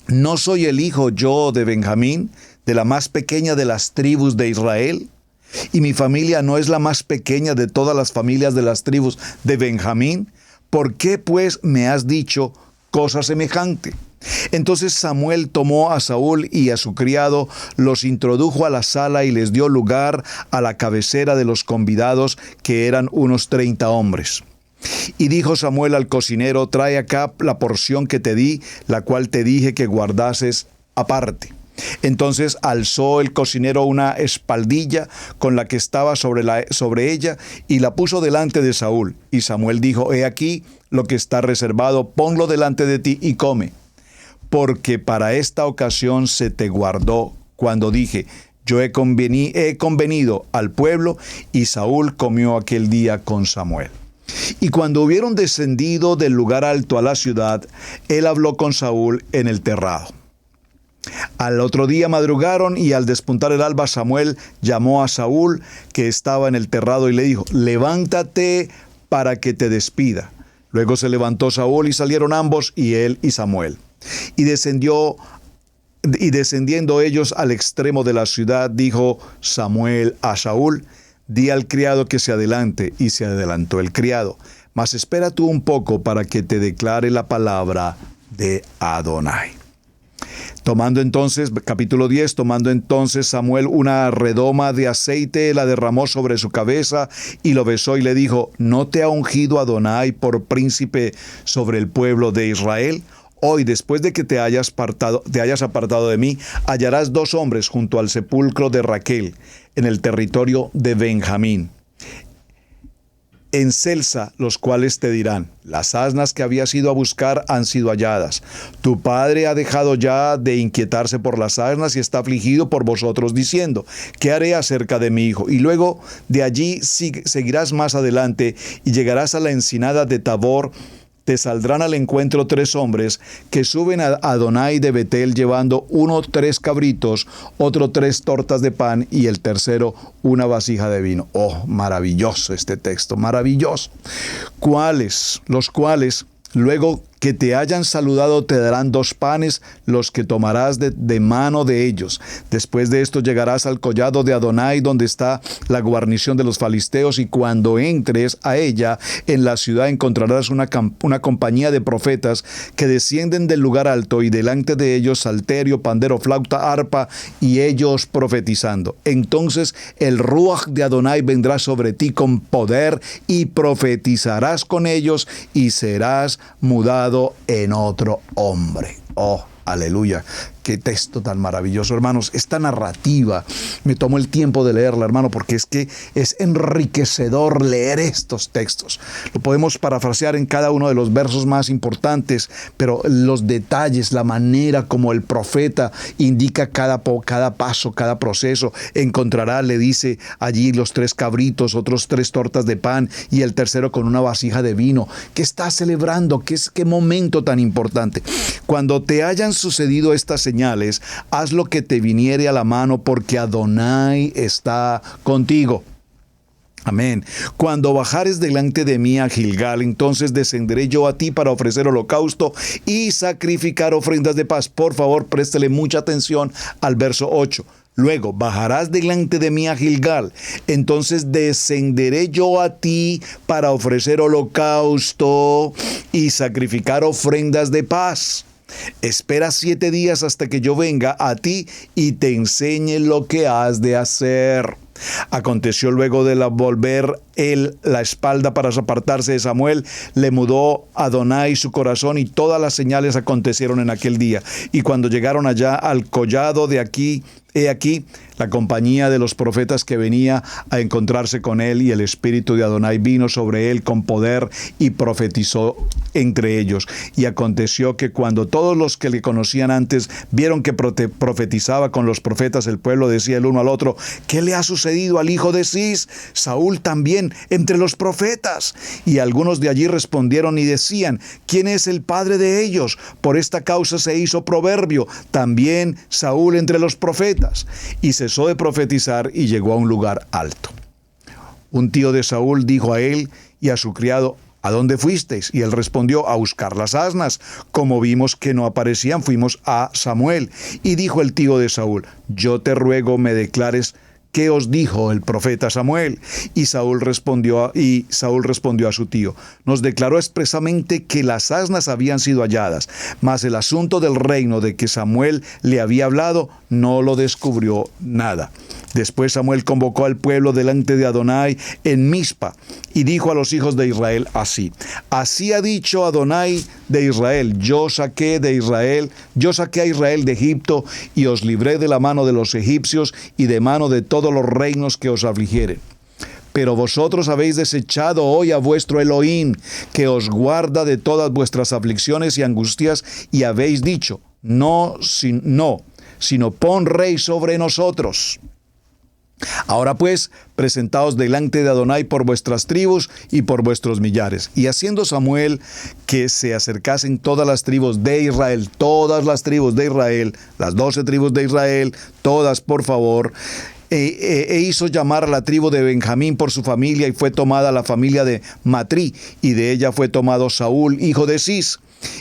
¿no soy el hijo yo de Benjamín, de la más pequeña de las tribus de Israel? ¿Y mi familia no es la más pequeña de todas las familias de las tribus de Benjamín? ¿Por qué pues me has dicho cosa semejante? Entonces Samuel tomó a Saúl y a su criado, los introdujo a la sala y les dio lugar a la cabecera de los convidados, que eran unos 30 hombres. Y dijo Samuel al cocinero, trae acá la porción que te di, la cual te dije que guardases aparte. Entonces alzó el cocinero una espaldilla con la que estaba sobre ella y la puso delante de Saúl. Y Samuel dijo, he aquí lo que está reservado, ponlo delante de ti y come. Porque para esta ocasión se te guardó, cuando dije, yo he convenido al pueblo. Y Saúl comió aquel día con Samuel. Y cuando hubieron descendido del lugar alto a la ciudad, él habló con Saúl en el terrado. Al otro día madrugaron y al despuntar el alba Samuel llamó a Saúl, que estaba en el terrado, y le dijo: levántate para que te despida. Luego se levantó Saúl y salieron ambos, y él y Samuel. Y descendiendo ellos al extremo de la ciudad, dijo Samuel a Saúl: di al criado que se adelante. Y se adelantó el criado. Mas espera tú un poco para que te declare la palabra de Adonai. Tomando entonces, capítulo 10, tomando entonces Samuel una redoma de aceite, la derramó sobre su cabeza y lo besó y le dijo: ¿no te ha ungido Adonai por príncipe sobre el pueblo de Israel? Hoy, después de que te hayas apartado de mí, hallarás 2 hombres junto al sepulcro de Raquel, en el territorio de Benjamín, en Celsa, los cuales te dirán: las asnas que habías ido a buscar han sido halladas. Tu padre ha dejado ya de inquietarse por las asnas y está afligido por vosotros, diciendo: ¿qué haré acerca de mi hijo? Y luego de allí seguirás más adelante y llegarás a la encina de Tabor. Te saldrán al encuentro 3 hombres que suben a Adonai de Betel, llevando uno 3 cabritos, otro 3 tortas de pan y el tercero una vasija de vino. Oh, maravilloso este texto, maravilloso. Los cuales, luego que te hayan saludado, te darán 2 panes, los que tomarás de mano de ellos. Después de esto llegarás al collado de Adonai, donde está la guarnición de los filisteos, y cuando entres a ella, en la ciudad encontrarás una compañía de profetas que descienden del lugar alto, y delante de ellos salterio, pandero, flauta, arpa, y ellos profetizando. Entonces el Ruach de Adonai vendrá sobre ti con poder, y profetizarás con ellos, y serás mudado en otro hombre. Oh, aleluya. Qué texto tan maravilloso, hermanos. Esta narrativa, me tomo el tiempo de leerla, hermano, porque es que es enriquecedor leer estos textos. Lo podemos parafrasear en cada uno de los versos más importantes, pero los detalles, la manera como el profeta indica cada paso, cada proceso. Encontrará, le dice allí, los 3 cabritos, otros 3 tortas de pan y el tercero con una vasija de vino. ¿Qué está celebrando? ¿Qué momento tan importante? Cuando te hayan sucedido estas señales, haz lo que te viniere a la mano, porque Adonai está contigo. Amén. Cuando bajares delante de mí a Gilgal, entonces descenderé yo a ti para ofrecer holocausto y sacrificar ofrendas de paz. Por favor, préstele mucha atención al verso 8. Luego bajarás delante de mí a Gilgal, entonces descenderé yo a ti para ofrecer holocausto y sacrificar ofrendas de paz. Espera 7 días hasta que yo venga a ti y te enseñe lo que has de hacer. Aconteció luego de volver él la espalda para apartarse de Samuel, le mudó Adonai su corazón, y todas las señales acontecieron en aquel día. Y cuando llegaron allá al collado de aquí, he aquí la compañía de los profetas que venía a encontrarse con él, y el espíritu de Adonai vino sobre él con poder y profetizó entre ellos. Y aconteció que cuando todos los que le conocían antes vieron que profetizaba con los profetas, el pueblo decía el uno al otro: ¿qué le ha sucedido al hijo de Cis? Saúl también entre los profetas. Y algunos de allí respondieron y decían: ¿quién es el padre de ellos? Por esta causa se hizo proverbio también Saúl entre los profetas. Y cesó de profetizar y llegó a un lugar alto. Un tío de Saúl dijo a él y a su criado: ¿a dónde fuisteis? Y él respondió: a buscar las asnas. Como vimos que no aparecían, fuimos a Samuel. Y dijo el tío de Saúl: yo te ruego me declares ¿qué os dijo el profeta Samuel? Y Saúl respondió a su tío: nos declaró expresamente que las asnas habían sido halladas, mas el asunto del reino de que Samuel le había hablado no lo descubrió nada. Después Samuel convocó al pueblo delante de Adonai en Mizpa y dijo a los hijos de Israel así: así ha dicho Adonai de Israel, yo saqué a Israel de Egipto y os libré de la mano de los egipcios y de mano de todos los reinos que os afligieren. Pero vosotros habéis desechado hoy a vuestro Elohim, que os guarda de todas vuestras aflicciones y angustias, y habéis dicho: no, sino pon rey sobre nosotros. Ahora pues, presentaos delante de Adonai por vuestras tribus y por vuestros millares. Y haciendo Samuel que se acercasen todas las tribus de Israel, las 12 tribus de Israel, todas por favor, hizo llamar a la tribu de Benjamín por su familia, y fue tomada la familia de Matrí, y de ella fue tomado Saúl, hijo de Cis.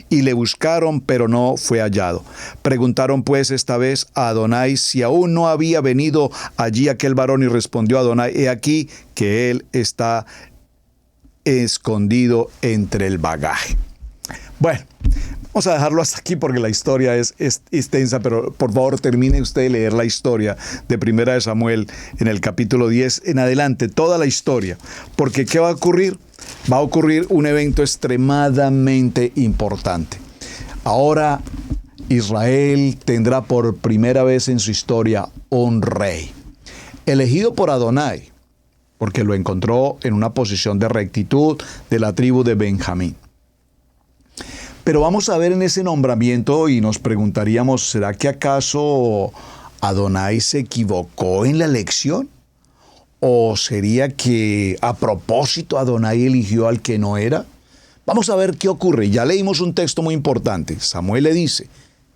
Y le buscaron, pero no fue hallado. Preguntaron pues esta vez a Adonai si aún no había venido allí aquel varón, y respondió Adonai: he aquí que él está escondido entre el bagaje. Bueno, vamos a dejarlo hasta aquí porque la historia es extensa, pero por favor termine usted de leer la historia de Primera de Samuel en el capítulo 10 en adelante, toda la historia. Porque ¿qué va a ocurrir? Va a ocurrir un evento extremadamente importante. Ahora Israel tendrá por primera vez en su historia un rey, elegido por Adonai, porque lo encontró en una posición de rectitud de la tribu de Benjamín. Pero vamos a ver en ese nombramiento y nos preguntaríamos, ¿será que acaso Adonai se equivocó en la elección? ¿O sería que a propósito Adonai eligió al que no era? Vamos a ver qué ocurre. Ya leímos un texto muy importante. Samuel le dice: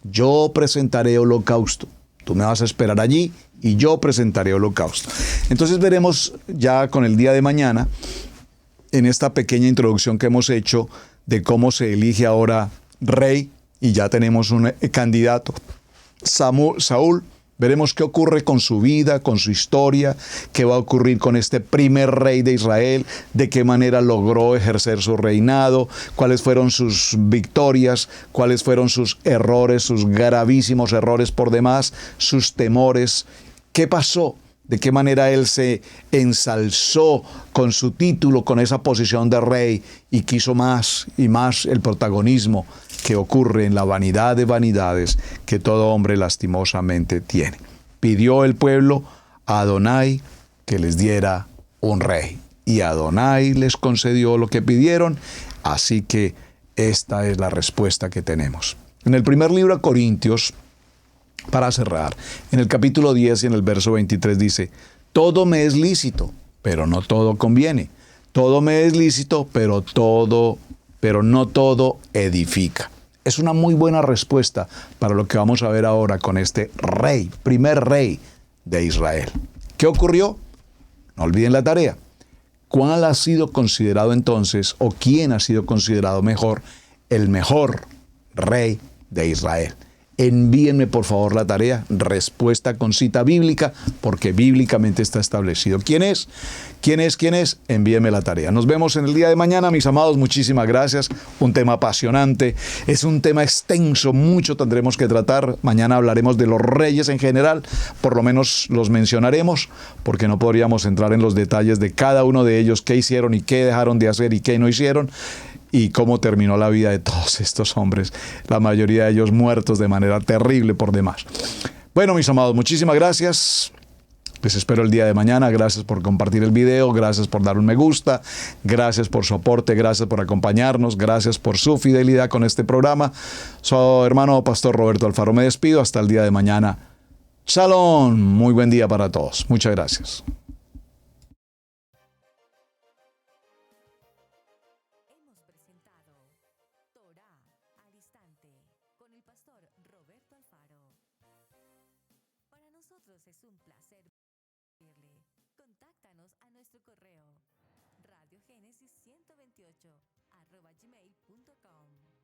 yo presentaré holocausto. Tú me vas a esperar allí y yo presentaré holocausto. Entonces veremos ya con el día de mañana, en esta pequeña introducción que hemos hecho, de cómo se elige ahora rey, y ya tenemos un candidato, Saúl. Veremos qué ocurre con su vida, con su historia, qué va a ocurrir con este primer rey de Israel, de qué manera logró ejercer su reinado, cuáles fueron sus victorias, cuáles fueron sus errores, sus gravísimos errores por demás, sus temores, qué pasó. De qué manera él se ensalzó con su título, con esa posición de rey, y quiso más y más el protagonismo que ocurre en la vanidad de vanidades que todo hombre lastimosamente tiene. Pidió el pueblo a Adonai que les diera un rey, y Adonai les concedió lo que pidieron, así que esta es la respuesta que tenemos. En el primer libro de Corintios, para cerrar, en el capítulo 10 y en el verso 23 dice: todo me es lícito, pero no todo conviene. Todo me es lícito, pero no todo edifica. Es una muy buena respuesta para lo que vamos a ver ahora con este rey, primer rey de Israel. ¿Qué ocurrió? No olviden la tarea. ¿Cuál ha sido considerado entonces, o quién ha sido considerado mejor, el mejor rey de Israel? Envíenme por favor la tarea, respuesta con cita bíblica, porque bíblicamente está establecido. ¿Quién es? ¿Quién es? ¿Quién es? Envíenme la tarea. Nos vemos en el día de mañana, mis amados. Muchísimas gracias. Un tema apasionante. Es un tema extenso. Mucho tendremos que tratar. Mañana hablaremos de los reyes en general. Por lo menos los mencionaremos, porque no podríamos entrar en los detalles de cada uno de ellos, qué hicieron y qué dejaron de hacer y qué no hicieron, y cómo terminó la vida de todos estos hombres, la mayoría de ellos muertos de manera terrible por demás. Bueno, mis amados, muchísimas gracias. Les espero el día de mañana. Gracias por compartir el video, gracias por dar un me gusta, gracias por su aporte, gracias por acompañarnos, gracias por su fidelidad con este programa. Su hermano Pastor Roberto Alfaro me despido. Hasta el día de mañana. Shalom, muy buen día para todos. Muchas gracias. Hemos presentado Torá al Instante con el pastor Roberto Alfaro. Para nosotros es un placer servirle. Contáctanos a nuestro correo radiogénesis128@gmail.com.